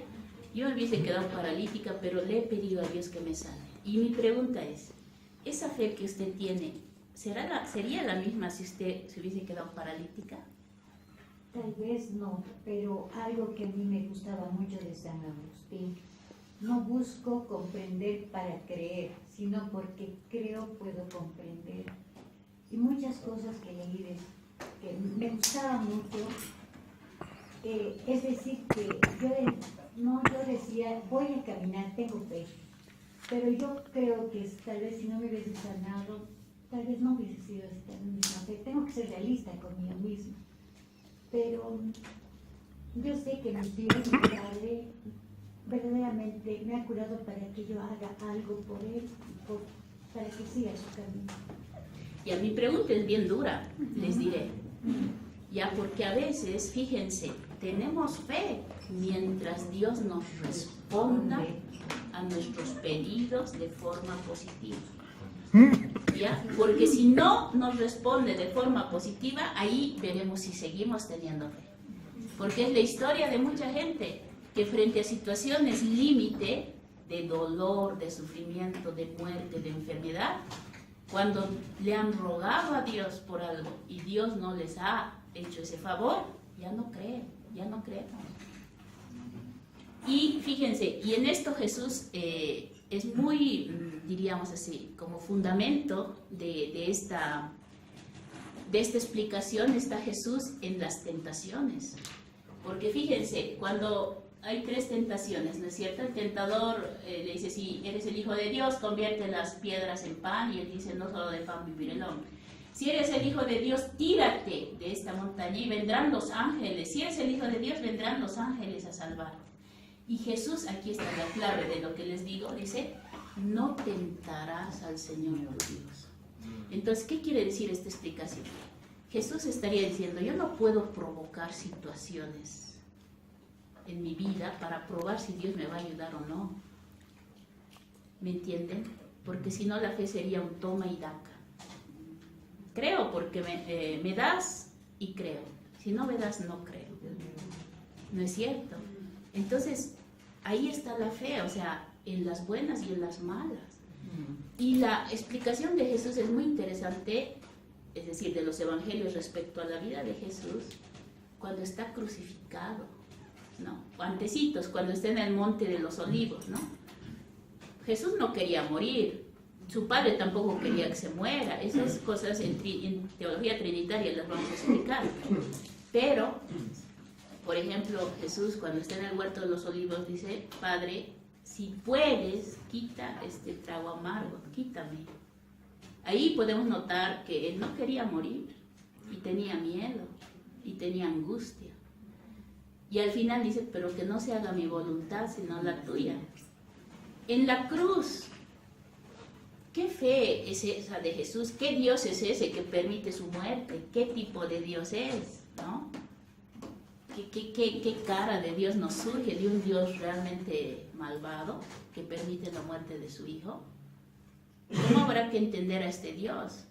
yo me hubiese quedado paralítica, pero le he pedido a Dios que me sane. Y mi pregunta es, ¿esa fe que usted tiene ¿sería la misma si usted se hubiese quedado paralítica? Tal vez no, pero algo que a mí me gustaba mucho de San Agustín, no busco comprender para creer, sino porque creo puedo comprender. Y muchas cosas que leí que me gustaba mucho, es decir, que yo decía, voy a caminar, tengo fe, pero yo creo que tal vez si no me hubiese sanado, tal vez no hubiese sido esta misma fe. Tengo que ser realista conmigo misma. Pero yo sé que mi Dios, mi Padre, verdaderamente me ha curado para que yo haga algo por Él, para que siga su camino. Y a mi pregunta es bien dura, les diré. Ya, porque a veces, fíjense, tenemos fe mientras Dios nos responda a nuestros pedidos de forma positiva. ¿Ya? Porque si no nos responde de forma positiva, ahí veremos si seguimos teniendo fe. Porque es la historia de mucha gente que frente a situaciones límite de dolor, de sufrimiento, de muerte, de enfermedad, cuando le han rogado a Dios por algo y Dios no les ha hecho ese favor, ya no creen, ya no creemos. Y fíjense, y en esto Jesús es muy, diríamos así, como fundamento de esta explicación está Jesús en las tentaciones. Porque fíjense, cuando hay 3 tentaciones, ¿no es cierto? El tentador le dice, si eres el Hijo de Dios, convierte las piedras en pan, y él dice, no solo de pan vivir el hombre. Si eres el Hijo de Dios, tírate de esta montaña y vendrán los ángeles. Si eres el Hijo de Dios, vendrán los ángeles a salvarte. Y Jesús, aquí está la clave de lo que les digo, dice, no tentarás al Señor tu Dios. Entonces, ¿qué quiere decir esta explicación? Jesús estaría diciendo, yo no puedo provocar situaciones en mi vida para probar si Dios me va a ayudar o no. ¿Me entienden? Porque si no, la fe sería un toma y daca. Creo porque me das y creo. Si no me das, no creo. ¿No es cierto? Entonces, ahí está la fe, o sea, en las buenas y en las malas. Y la explicación de Jesús es muy interesante, es decir, de los evangelios respecto a la vida de Jesús, cuando está crucificado, ¿no? Antecitos, cuando está en el monte de los olivos, ¿no? Jesús no quería morir, su padre tampoco quería que se muera. Esas cosas en teología trinitaria las vamos a explicar. Pero, por ejemplo, Jesús cuando está en el huerto de los olivos dice, Padre, si puedes, quita este trago amargo, quítame. Ahí podemos notar que él no quería morir y tenía miedo y tenía angustia. Y al final dice, pero que no se haga mi voluntad sino la tuya. En la cruz, ¿qué fe es esa de Jesús? ¿Qué Dios es ese que permite su muerte? ¿Qué tipo de Dios es? ¿No? ¿Qué cara de Dios nos surge de un Dios realmente malvado que permite la muerte de su Hijo? ¿Cómo habrá que entender a este Dios?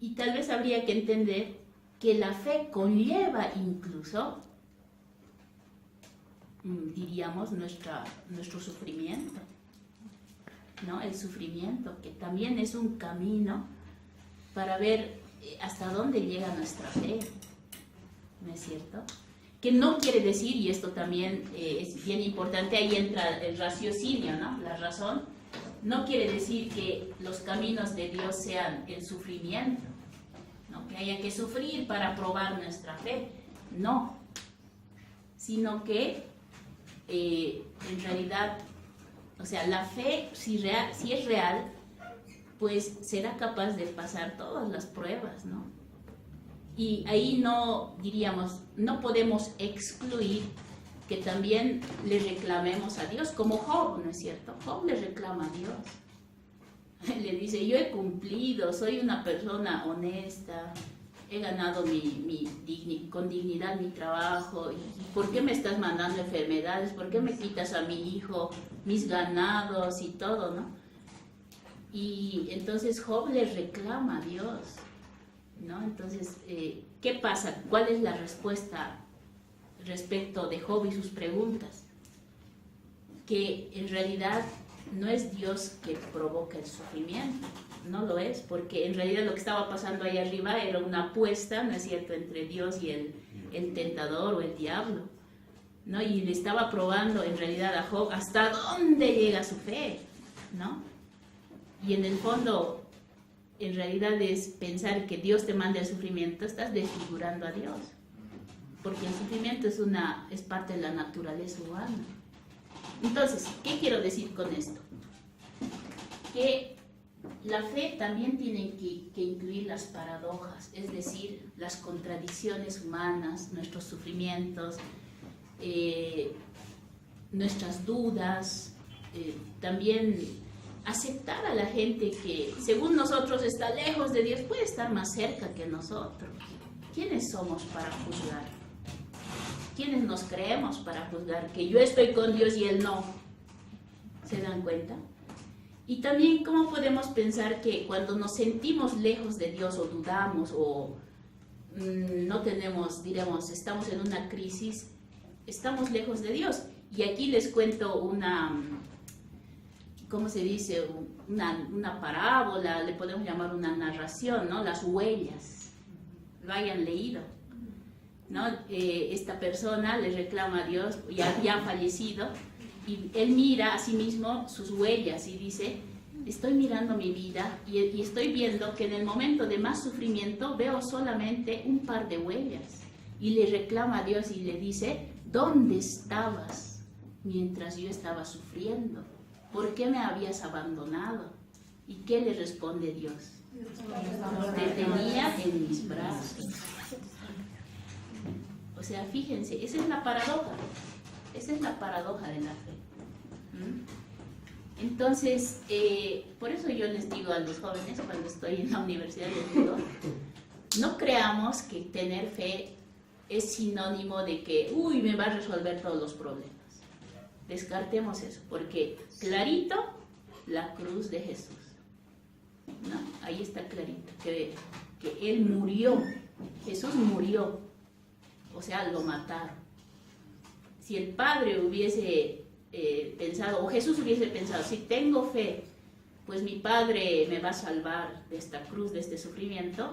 Y tal vez habría que entender que la fe conlleva incluso, diríamos, nuestro sufrimiento, ¿no? El sufrimiento, que también es un camino para ver hasta dónde llega nuestra fe, ¿no es cierto? Que no quiere decir, y esto también es bien importante, ahí entra el raciocinio, ¿no? La razón. No quiere decir que los caminos de Dios sean el sufrimiento, ¿no? Que haya que sufrir para probar nuestra fe, no, sino que en realidad, o sea, la fe, si es real, pues será capaz de pasar todas las pruebas, ¿no? Y ahí no, diríamos, no podemos excluir que también le reclamemos a Dios, como Job, ¿no es cierto? Job le reclama a Dios. Le dice, yo he cumplido, soy una persona honesta, he ganado con dignidad mi trabajo, ¿y por qué me estás mandando enfermedades? ¿Por qué me quitas a mi hijo, mis ganados y todo, no? Y entonces Job le reclama a Dios, ¿no? Entonces, ¿qué pasa? ¿Cuál es la respuesta respecto de Job y sus preguntas? Que en realidad no es Dios que provoca el sufrimiento, no lo es, porque en realidad lo que estaba pasando ahí arriba era una apuesta, ¿no es cierto?, entre Dios y el tentador o el diablo, ¿no? Y le estaba probando en realidad a Job hasta dónde llega su fe, ¿no? Y en el fondo, en realidad es pensar que Dios te manda el sufrimiento, estás desfigurando a Dios, porque el sufrimiento es parte de la naturaleza humana. Entonces, ¿qué quiero decir con esto? Que la fe también tiene que incluir las paradojas, es decir, las contradicciones humanas, nuestros sufrimientos, nuestras dudas, también aceptar a la gente que según nosotros está lejos de Dios, puede estar más cerca que nosotros. ¿Quiénes somos para juzgar? ¿Quiénes nos creemos para juzgar? Que yo estoy con Dios y Él no. ¿Se dan cuenta? Y también cómo podemos pensar que cuando nos sentimos lejos de Dios o dudamos o no tenemos, diremos, estamos en una crisis, estamos lejos de Dios. Y aquí les cuento una, ¿cómo se dice? Una parábola, le podemos llamar una narración, ¿no? Las huellas. Lo hayan leído, ¿no? Esta persona le reclama a Dios, ya ha fallecido, y él mira a sí mismo sus huellas y dice, estoy mirando mi vida y estoy viendo que en el momento de más sufrimiento veo solamente un par de huellas. Y le reclama a Dios y le dice, ¿dónde estabas mientras yo estaba sufriendo? ¿Por qué me habías abandonado? ¿Y qué le responde Dios? Te tenía en mis brazos. O sea, fíjense, esa es la paradoja. Esa es la paradoja de la fe. Entonces, por eso yo les digo a los jóvenes cuando estoy en la universidad, les digo, no creamos que tener fe es sinónimo de que, uy, me va a resolver todos los problemas. Descartemos eso, porque clarito, la cruz de Jesús. ¿No? Ahí está clarito, que Él murió, Jesús murió, o sea, lo mataron. Si el Padre hubiese pensado, o Jesús hubiese pensado, si tengo fe, pues mi Padre me va a salvar de esta cruz, de este sufrimiento,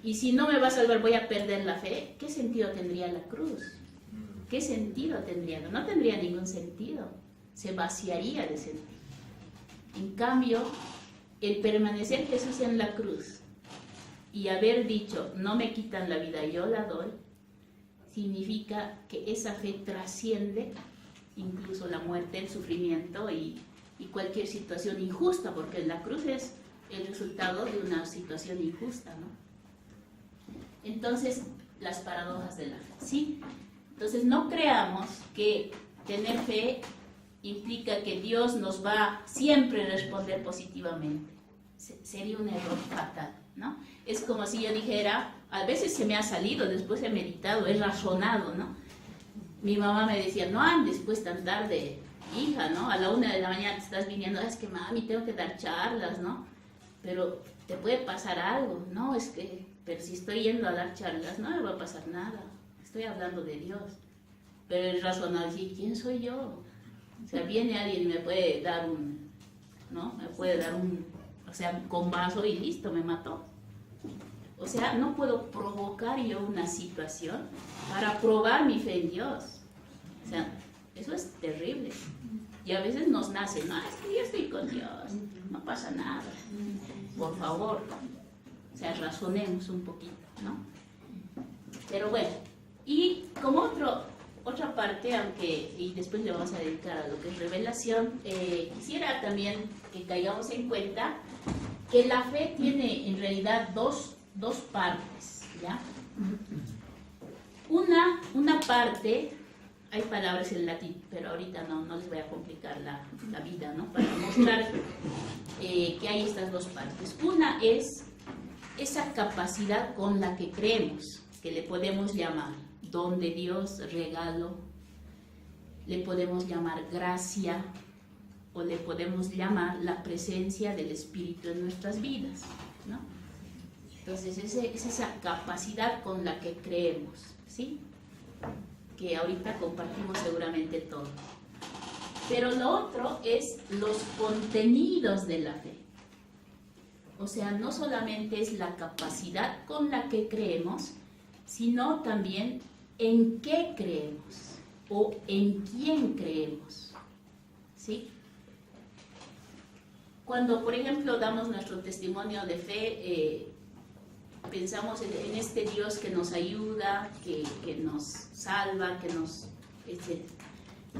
y si no me va a salvar voy a perder la fe, ¿qué sentido tendría la cruz? ¿Qué sentido tendría? No tendría ningún sentido, se vaciaría de sentido. En cambio, el permanecer Jesús en la cruz y haber dicho, no me quitan la vida, yo la doy, significa que esa fe trasciende incluso la muerte, el sufrimiento y cualquier situación injusta, porque la cruz es el resultado de una situación injusta, ¿no? Entonces, las paradojas de la fe, ¿sí? Entonces, no creamos que tener fe implica que Dios nos va siempre a responder positivamente. Sería un error fatal, ¿no? Es como si yo dijera, a veces se me ha salido, después he meditado, he razonado, ¿no? Mi mamá me decía, no andes pues tan tarde, hija, ¿no? A la 1 de la mañana te estás viniendo, es que mami, tengo que dar charlas, ¿no? Pero te puede pasar algo, ¿no? Es que, pero si estoy yendo a dar charlas, no me va a pasar nada, estoy hablando de Dios. Pero el razonado decir, ¿quién soy yo? O sea, viene alguien y me puede dar ¿no? Me puede dar o sea, con vaso y listo, me mató. O sea, no puedo provocar yo una situación para probar mi fe en Dios. O sea, eso es terrible. Y a veces nos nace, no, es que yo estoy con Dios, no pasa nada. Por favor, o sea, razonemos un poquito, ¿no? Pero bueno, y como otra parte, aunque y después le vamos a dedicar a lo que es revelación, quisiera también que caigamos en cuenta que la fe tiene en realidad dos partes, ¿ya? Una parte, hay palabras en latín, pero ahorita no les voy a complicar la vida, ¿no? Para mostrar que hay estas dos partes. Una es esa capacidad con la que creemos, que le podemos llamar don de Dios, regalo, le podemos llamar gracia, o le podemos llamar la presencia del Espíritu en nuestras vidas, ¿no? Entonces, es esa capacidad con la que creemos, ¿sí? Que ahorita compartimos seguramente todos. Pero lo otro es los contenidos de la fe. O sea, no solamente es la capacidad con la que creemos, sino también en qué creemos o en quién creemos. ¿Sí? Cuando, por ejemplo, damos nuestro testimonio de fe, pensamos en este Dios que nos ayuda, que nos salva, que nos... etc.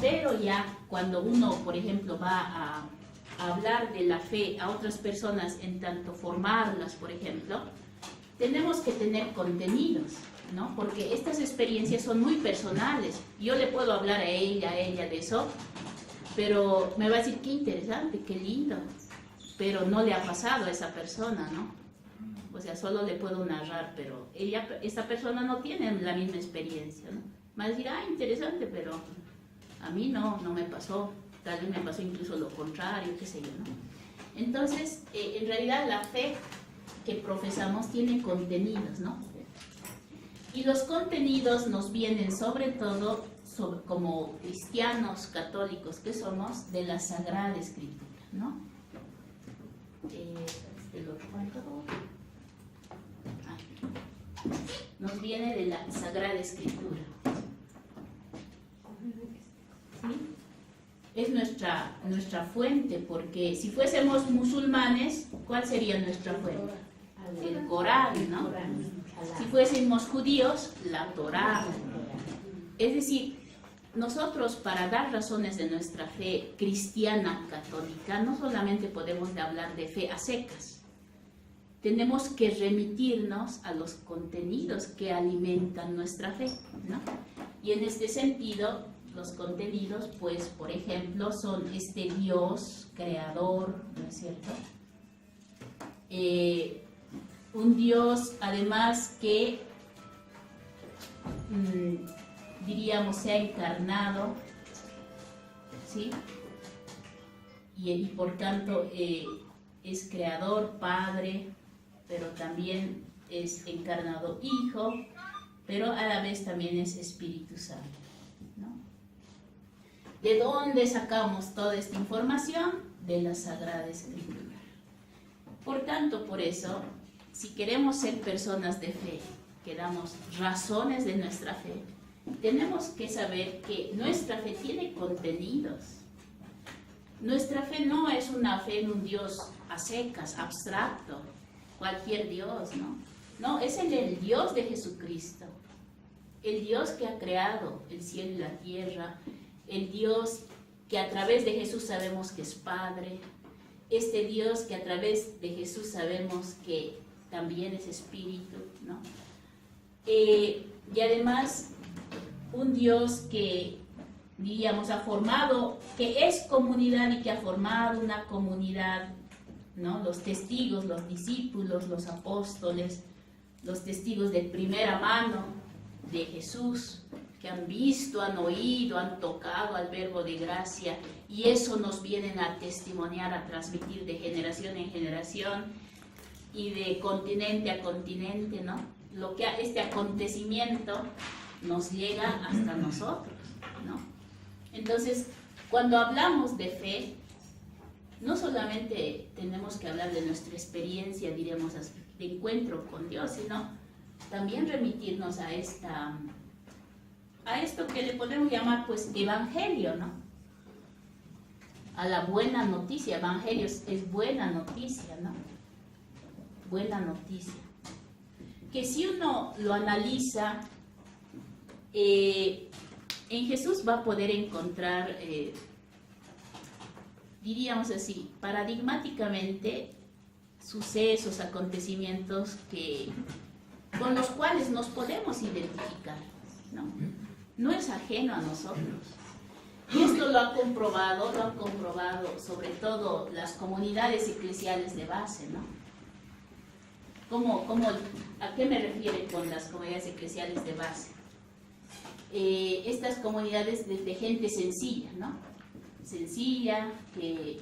Pero ya cuando uno, por ejemplo, va a hablar de la fe a otras personas, en tanto formarlas, por ejemplo, tenemos que tener contenidos, ¿no? Porque estas experiencias son muy personales. Yo le puedo hablar a ella de eso, pero me va a decir, qué interesante, qué lindo, pero no le ha pasado a esa persona, ¿no? O sea, solo le puedo narrar, pero esa persona no tiene la misma experiencia, ¿no? Me va a decir, interesante, pero a mí no me pasó. Tal vez me pasó incluso lo contrario, qué sé yo, ¿no? Entonces, en realidad la fe que profesamos tiene contenidos, ¿no? Y los contenidos nos vienen sobre todo, como cristianos católicos que somos, de la Sagrada Escritura, ¿no? Nos viene de la Sagrada Escritura. ¿Sí? Es nuestra fuente, porque si fuésemos musulmanes, ¿cuál sería nuestra fuente? El Corán, ¿no? Si fuésemos judíos, la Torá. Es decir, nosotros, para dar razones de nuestra fe cristiana católica, no solamente podemos hablar de fe a secas. Tenemos que remitirnos a los contenidos que alimentan nuestra fe, ¿no? Y en este sentido, los contenidos, pues, por ejemplo, son este Dios creador, ¿no es cierto? Un Dios, además, que, diríamos, se ha encarnado, ¿sí? Y por tanto, es creador, Padre, pero también es encarnado Hijo, pero a la vez también es Espíritu Santo, ¿no? ¿De dónde sacamos toda esta información? De la Sagrada Escritura. Por tanto, por eso, si queremos ser personas de fe, que damos razones de nuestra fe, tenemos que saber que nuestra fe tiene contenidos. Nuestra fe no es una fe en un Dios a secas, abstracto, cualquier Dios, ¿no? No, es en el Dios de Jesucristo, el Dios que ha creado el cielo y la tierra, el Dios que a través de Jesús sabemos que es Padre, este Dios que a través de Jesús sabemos que también es Espíritu, ¿no? Y además, un Dios que, diríamos, ha formado, que es comunidad y que ha formado una comunidad, ¿no? Los testigos, los discípulos, los apóstoles, los testigos de primera mano de Jesús, que han visto, han oído, han tocado al Verbo de gracia, y eso nos vienen a testimoniar, a transmitir de generación en generación y de continente a continente, ¿no? Lo que este acontecimiento nos llega hasta nosotros, ¿no? Entonces, cuando hablamos de fe, no solamente tenemos que hablar de nuestra experiencia, diríamos, de encuentro con Dios, sino también remitirnos a esto que le podemos llamar, pues, evangelio, ¿no? A la buena noticia. Evangelio es buena noticia, ¿no? Buena noticia. Que si uno lo analiza, en Jesús va a poder encontrar, diríamos así, paradigmáticamente, sucesos, acontecimientos con los cuales nos podemos identificar, ¿no? No es ajeno a nosotros. Y esto lo han comprobado sobre todo las comunidades eclesiales de base, ¿no? ¿A qué me refiero con las comunidades eclesiales de base? Estas comunidades de gente sencilla, ¿no? Sencilla, que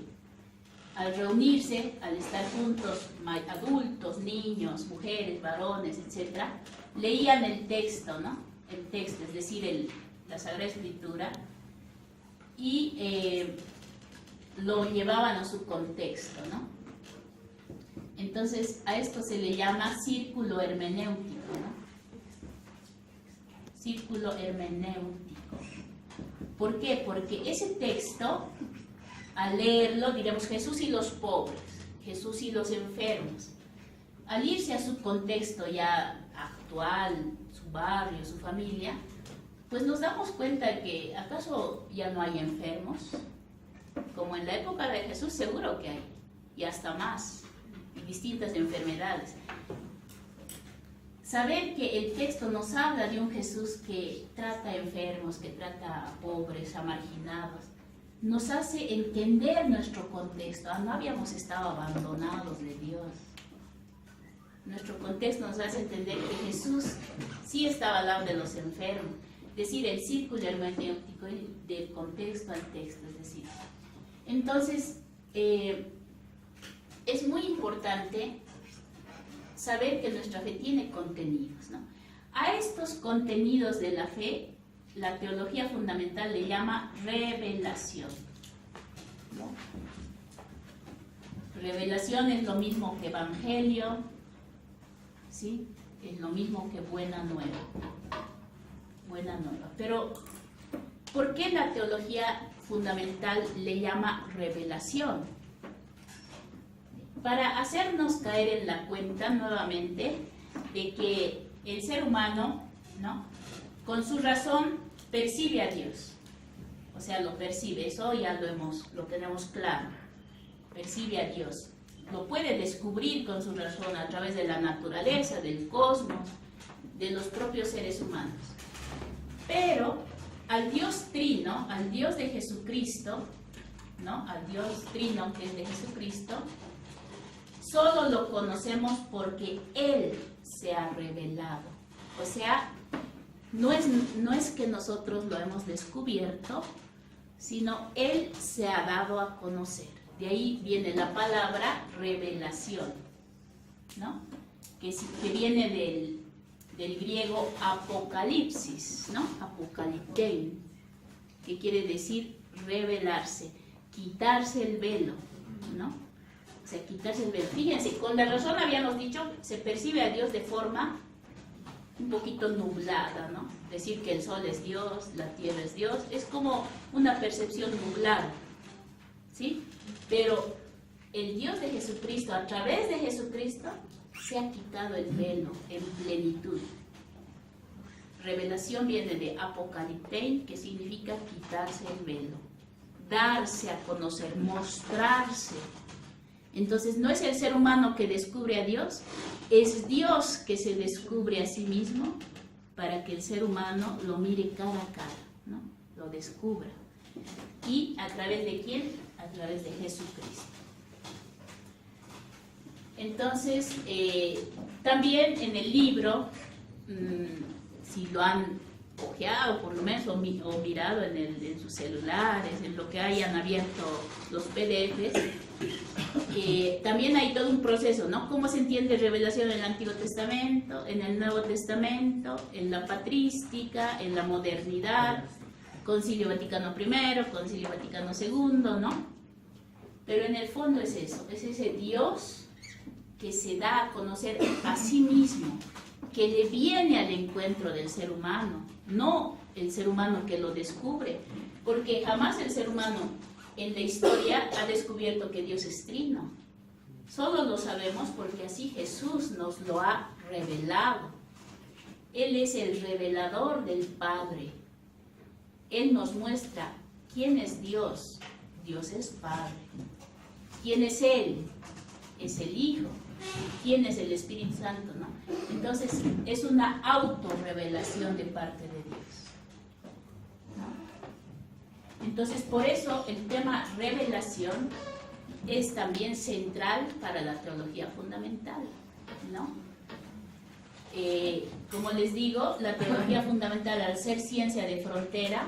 al reunirse, al estar juntos, adultos, niños, mujeres, varones, etc., leían el texto, ¿no? El texto, es decir, la Sagrada Escritura, y lo llevaban a su contexto, ¿no? Entonces a esto se le llama círculo hermenéutico, ¿no? Círculo hermenéutico. ¿Por qué? Porque ese texto, al leerlo, diremos Jesús y los pobres, Jesús y los enfermos. Al irse a su contexto ya actual, su barrio, su familia, pues nos damos cuenta que ¿acaso ya no hay enfermos? Como en la época de Jesús seguro que hay, y hasta más, y distintas enfermedades. Saber que el texto nos habla de un Jesús que trata a enfermos, que trata a pobres, a marginados, nos hace entender nuestro contexto. No habíamos estado abandonados de Dios. Nuestro contexto nos hace entender que Jesús sí estaba al lado de los enfermos. Es decir, el círculo hermenéutico del contexto al texto. Es decir, entonces, es muy importante saber que nuestra fe tiene contenidos, ¿no? A estos contenidos de la fe, la teología fundamental le llama revelación, ¿no? Revelación es lo mismo que evangelio, ¿sí? Es lo mismo que buena nueva. Buena nueva. Pero, ¿por qué la teología fundamental le llama revelación? Para hacernos caer en la cuenta nuevamente de que el ser humano, ¿no?, con su razón percibe a Dios. O sea, lo percibe, eso ya lo tenemos claro. Percibe a Dios. Lo puede descubrir con su razón a través de la naturaleza, del cosmos, de los propios seres humanos. Pero al Dios trino, al Dios de Jesucristo, ¿no?, al Dios trino que es de Jesucristo, solo lo conocemos porque Él se ha revelado. O sea, no es que nosotros lo hemos descubierto, sino Él se ha dado a conocer. De ahí viene la palabra revelación, ¿no? Que viene del griego apocalipsis, ¿no? Apokaliptein, que quiere decir revelarse, quitarse el velo, ¿no? O sea, quitarse el velo. Fíjense, con la razón habíamos dicho, se percibe a Dios de forma un poquito nublada, ¿no? Decir que el sol es Dios, la tierra es Dios, es como una percepción nublada, ¿sí? Pero el Dios de Jesucristo, a través de Jesucristo, se ha quitado el velo en plenitud. Revelación viene de apocaliptein, que significa quitarse el velo, darse a conocer, mostrarse. Entonces no es el ser humano que descubre a Dios, es Dios que se descubre a sí mismo para que el ser humano lo mire cara a cara, ¿no? Lo descubra. ¿Y a través de quién? A través de Jesucristo. Entonces, también en el libro, si lo han ojeado por lo menos o mirado en sus celulares, en lo que hayan abierto los PDFs, también hay todo un proceso, ¿no? ¿Cómo se entiende revelación en el Antiguo Testamento, en el Nuevo Testamento, en la patrística, en la modernidad, Concilio Vaticano I, Concilio Vaticano II, ¿no? Pero en el fondo es eso, es ese Dios que se da a conocer a sí mismo, que le viene al encuentro del ser humano, no el ser humano que lo descubre, porque jamás el ser humano en la historia ha descubierto que Dios es trino. Solo lo sabemos porque así Jesús nos lo ha revelado. Él es el revelador del Padre. Él nos muestra quién es Dios. Dios es Padre. ¿Quién es Él? Es el Hijo. ¿Quién es el Espíritu Santo? ¿No? Entonces es una autorrevelación de parte de Dios. ¿No? Entonces por eso el tema revelación es también central para la teología fundamental, ¿no? Como les digo, la teología fundamental, al ser ciencia de frontera,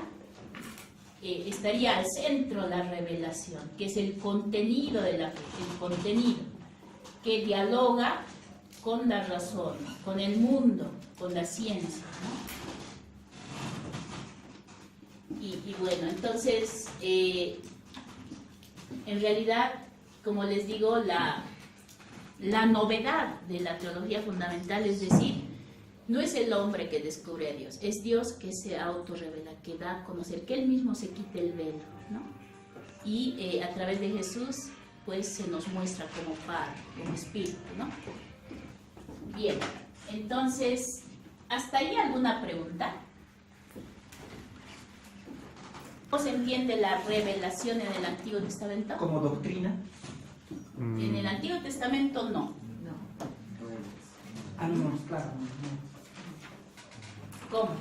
estaría al centro la revelación, que es el contenido de la fe, el contenido que dialoga con la razón, con el mundo, con la ciencia, ¿no? Y bueno, entonces en realidad, como les digo, la novedad de la teología fundamental, es decir, no es el hombre que descubre a Dios, es Dios que se autorrevela, que da a conocer, que Él mismo se quite el velo, ¿no? Y a través de Jesús, pues se nos muestra como Padre, como Espíritu, ¿no? Bien, entonces, ¿hasta ahí alguna pregunta? ¿Cómo se entiende la revelación en el Antiguo Testamento? ¿Como doctrina? En el Antiguo Testamento no. Ah, no, claro. ¿Cómo?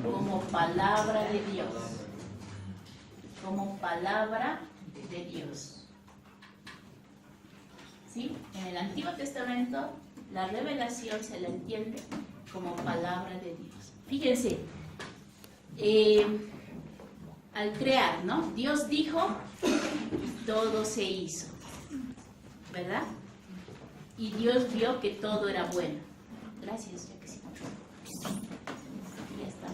Como palabra de Dios. Como palabra de Dios. ¿Sí? En el Antiguo Testamento la revelación se la entiende como palabra de Dios. Fíjense, al crear, ¿no? Dios dijo, todo se hizo, ¿verdad? Y Dios vio que todo era bueno. Gracias, ya que sí. Ya está.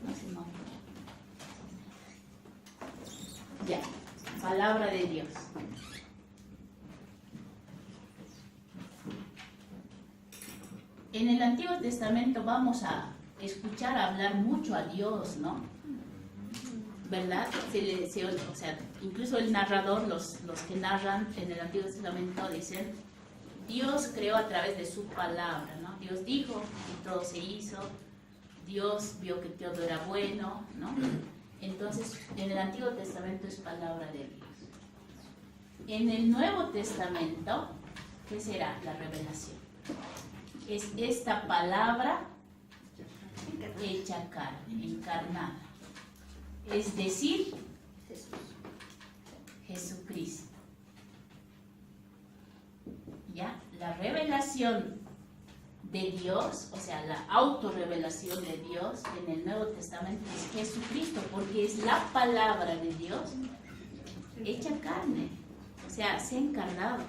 No se nota. Ya, palabra de Dios. En el Antiguo Testamento vamos a escuchar hablar mucho a Dios, ¿no? ¿Verdad? O sea, incluso el narrador, los que narran en el Antiguo Testamento dicen, Dios creó a través de su palabra, ¿no? Dios dijo y todo se hizo, Dios vio que todo era bueno, ¿no? Entonces, en el Antiguo Testamento es palabra de Dios. En el Nuevo Testamento, ¿qué será? La revelación. Es esta palabra hecha carne, encarnada. Es decir, Jesucristo. ¿Ya? La revelación de Dios, o sea, la autorrevelación de Dios en el Nuevo Testamento es Jesucristo, porque es la palabra de Dios hecha carne, o sea, se ha encarnado,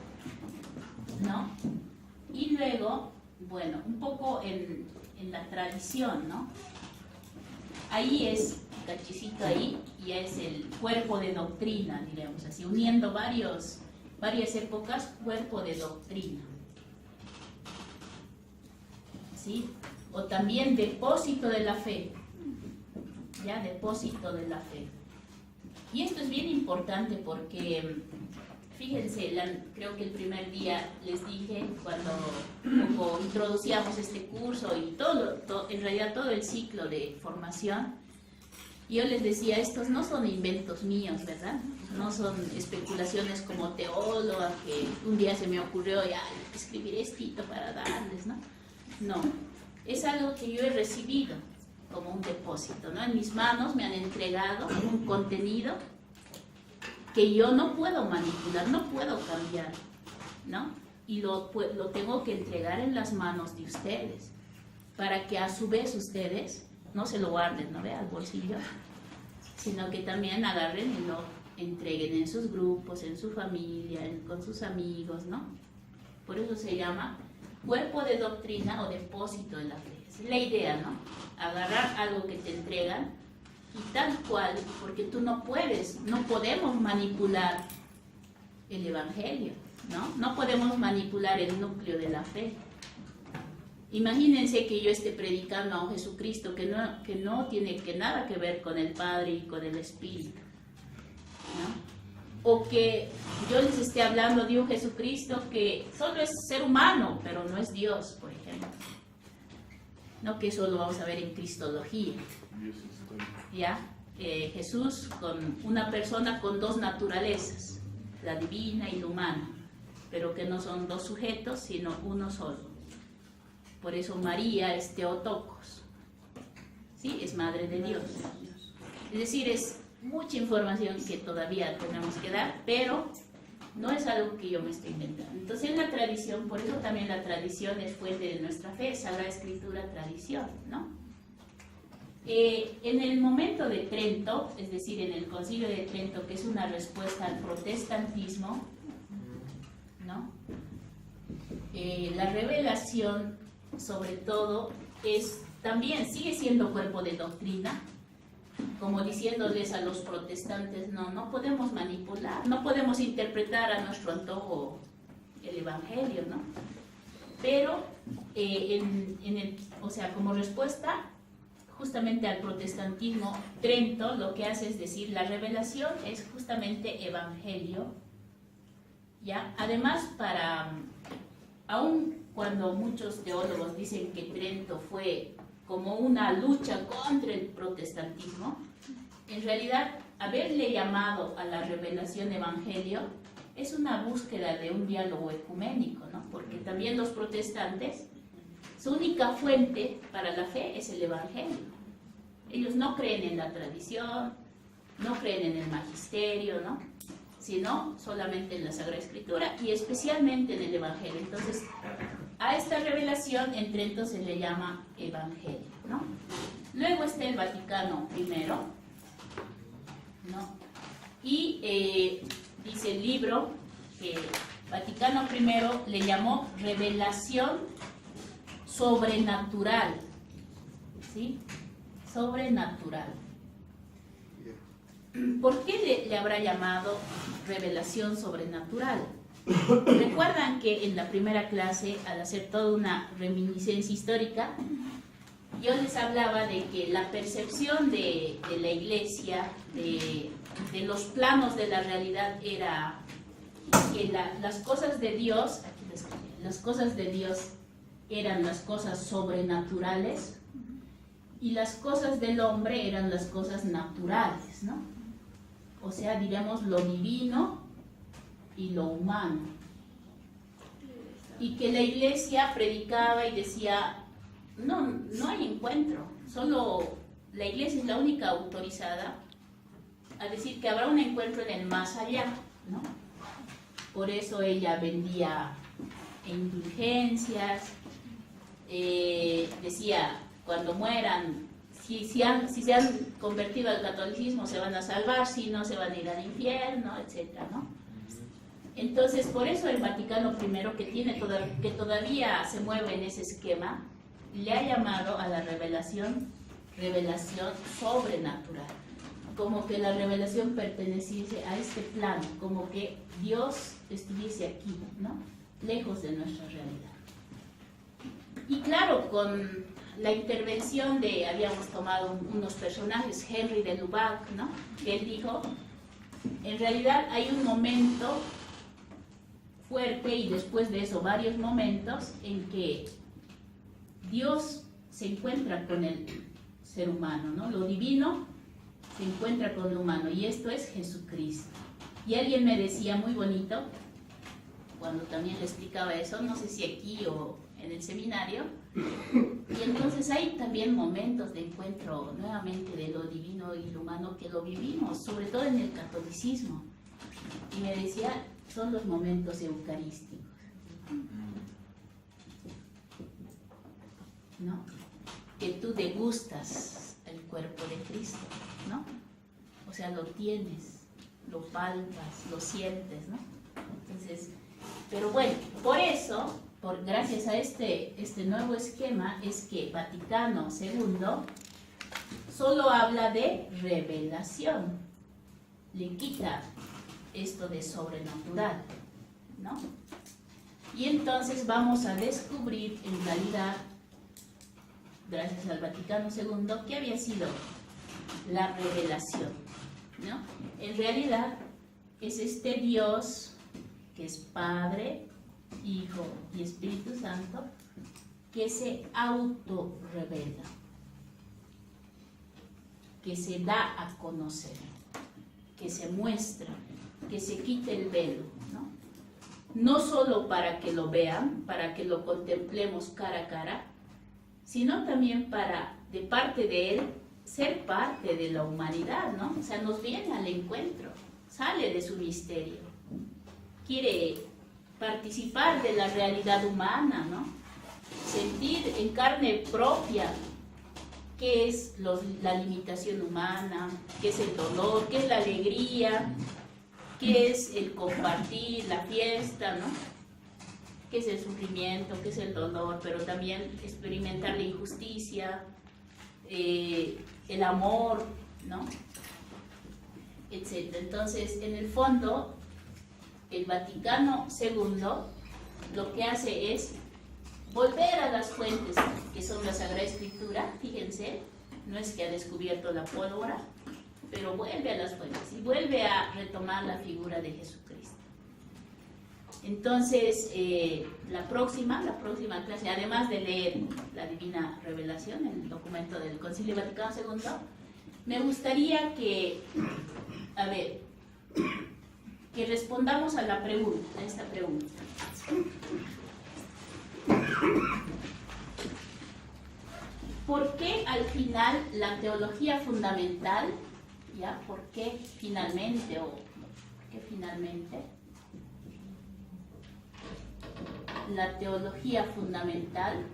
¿no? Y luego, bueno, un poco en la tradición, ¿no? Ahí es, cachicito ahí, ya es el cuerpo de doctrina, diríamos así, uniendo varias épocas, cuerpo de doctrina. ¿Sí? O también depósito de la fe. Ya, depósito de la fe. Y esto es bien importante porque, fíjense, creo que el primer día les dije, cuando introducíamos este curso y en realidad todo el ciclo de formación, yo les decía, estos no son inventos míos, ¿verdad? No son especulaciones como teóloga que un día se me ocurrió ya escribir estito para darles, ¿no? No, es algo que yo he recibido como un depósito, ¿no? En mis manos me han entregado un contenido que yo no puedo manipular, no puedo cambiar, ¿no? Y lo tengo que entregar en las manos de ustedes, para que a su vez ustedes no se lo guarden, ¿no ve? Al bolsillo, sino que también agarren y lo entreguen en sus grupos, en su familia, con sus amigos, ¿no? Por eso se llama cuerpo de doctrina o depósito de la fe. Esa es la idea, ¿no? Agarrar algo que te entregan y tal cual, porque tú no podemos manipular el evangelio, ¿no? No podemos manipular el núcleo de la fe. Imagínense que yo esté predicando a un Jesucristo que no tiene nada que ver con el Padre y con el Espíritu, ¿no? O que yo les esté hablando de un Jesucristo que solo es ser humano, pero no es Dios, por ejemplo. No, que eso lo vamos a ver en Cristología. ¿Ya? Jesús con una persona con dos naturalezas, la divina y la humana, pero que no son dos sujetos, sino uno solo. Por eso María es Theotokos, ¿sí? Es Madre de Dios. Es decir, es mucha información que todavía tenemos que dar, pero no es algo que yo me estoy inventando. Entonces en la tradición, por eso también la tradición es fuente de nuestra fe, Sagrada Escritura, tradición, ¿no? En el momento de Trento, es decir, en el Concilio de Trento, que es una respuesta al protestantismo, ¿no? La revelación, sobre todo, también sigue siendo cuerpo de doctrina, como diciéndoles a los protestantes, no podemos manipular, no podemos interpretar a nuestro antojo el Evangelio, ¿no? Pero, o sea, como respuesta justamente al protestantismo, Trento lo que hace es decir, la revelación es justamente Evangelio, ¿ya? Además, aun cuando muchos teólogos dicen que Trento fue como una lucha contra el protestantismo, en realidad haberle llamado a la revelación Evangelio es una búsqueda de un diálogo ecuménico, ¿no? Porque también los protestantes, su única fuente para la fe es el Evangelio. Ellos no creen en la tradición, no creen en el magisterio, ¿no? Sino solamente en la Sagrada Escritura y especialmente en el Evangelio. Entonces, a esta revelación en Trento se le llama Evangelio, ¿no? Luego está el Vaticano I, ¿no? Y dice el libro que Vaticano I le llamó revelación sobrenatural, ¿sí? Sobrenatural. ¿Por qué le habrá llamado revelación sobrenatural? Recuerdan que en la primera clase, al hacer toda una reminiscencia histórica, yo les hablaba de que la percepción de la Iglesia, de los planos de la realidad, era que las cosas de Dios, las cosas de Dios eran las cosas sobrenaturales y las cosas del hombre eran las cosas naturales, ¿no? O sea, diríamos lo divino y lo humano. Y que la Iglesia predicaba y decía, no hay encuentro, solo la Iglesia es la única autorizada a decir que habrá un encuentro en el más allá, ¿no? Por eso ella vendía indulgencias, decía, cuando mueran, si se han convertido al catolicismo se van a salvar, si no se van a ir al infierno, etcétera, ¿no? Entonces, por eso el Vaticano I, que todavía se mueve en ese esquema, le ha llamado a la revelación sobrenatural, como que la revelación perteneciese a este plano, como que Dios estuviese aquí, ¿no? Lejos de nuestra realidad. Y claro, con la intervención habíamos tomado unos personajes, Henry de Lubac, ¿no? Que él dijo, en realidad hay un momento fuerte y después de eso varios momentos en que Dios se encuentra con el ser humano, ¿no? Lo divino se encuentra con lo humano y esto es Jesucristo. Y alguien me decía muy bonito, cuando también le explicaba eso, no sé si aquí o en el seminario, y entonces hay también momentos de encuentro nuevamente de lo divino y lo humano que lo vivimos, sobre todo en el catolicismo. Y me decía, son los momentos eucarísticos, ¿no? Que tú degustas el cuerpo de Cristo, ¿no? O sea, lo tienes, lo palpas, lo sientes, ¿no? Entonces, pero bueno, por eso, gracias a este nuevo esquema, es que Vaticano II solo habla de revelación, le quita esto de sobrenatural, ¿no? Y entonces vamos a descubrir en realidad, gracias al Vaticano II, que había sido la revelación, ¿no? En realidad es este Dios que es Padre, Hijo y Espíritu Santo, que se autorrevela, que se da a conocer, que se muestra, que se quite el velo, ¿no? No solo para que lo vean, para que lo contemplemos cara a cara, sino también para, de parte de Él, ser parte de la humanidad, ¿no? O sea, nos viene al encuentro, sale de su misterio, quiere participar de la realidad humana, ¿no? Sentir en carne propia qué es la limitación humana, qué es el dolor, qué es la alegría, qué es el compartir, la fiesta, ¿no? Qué es el sufrimiento, qué es el dolor, pero también experimentar la injusticia, el amor, ¿no? Etcétera. Entonces, en el fondo, el Vaticano II lo que hace es volver a las fuentes que son la Sagrada Escritura. Fíjense, no es que ha descubierto la pólvora, pero vuelve a las fuentes y vuelve a retomar la figura de Jesucristo. Entonces, la próxima clase, además de leer la Divina Revelación, el documento del Concilio Vaticano II, me gustaría que respondamos a la pregunta, a esta pregunta. ¿Por qué al final la teología fundamental, ya, por qué finalmente la teología fundamental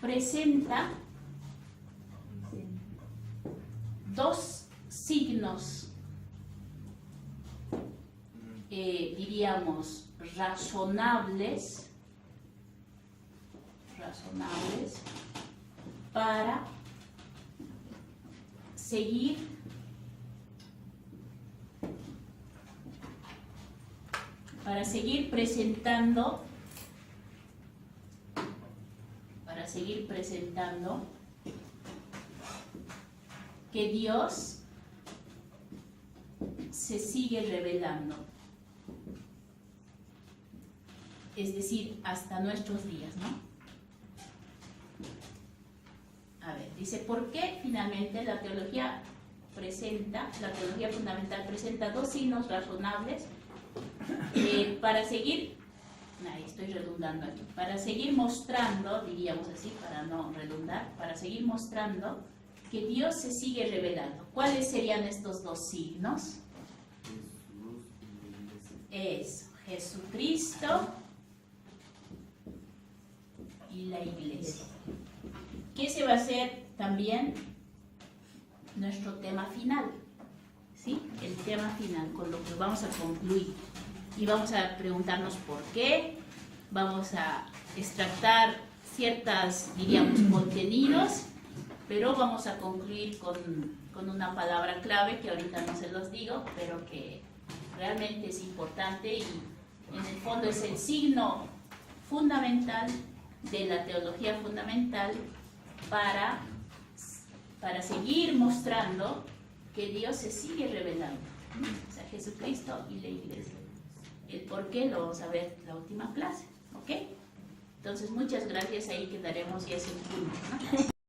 presenta dos signos, diríamos, razonables para seguir presentando que Dios se sigue revelando, es decir, hasta nuestros días, ¿no? A ver, dice, ¿por qué finalmente la teología fundamental presenta dos signos razonables para seguir, estoy redundando aquí, para seguir mostrando, diríamos así, para no redundar, para seguir mostrando que Dios se sigue revelando? ¿Cuáles serían estos dos signos? Es Jesucristo y la Iglesia. Que ese va a ser también nuestro tema final, ¿sí? El tema final, con lo que vamos a concluir. Y vamos a preguntarnos por qué, vamos a extractar ciertas, diríamos, contenidos, pero vamos a concluir con una palabra clave que ahorita no se los digo, pero que realmente es importante y en el fondo es el signo fundamental de la teología fundamental para seguir mostrando que Dios se sigue revelando, o sea, Jesucristo y la Iglesia. El por qué lo vamos a ver en la última clase, ¿ok? Entonces, muchas gracias, ahí quedaremos y es el punto, ¿no?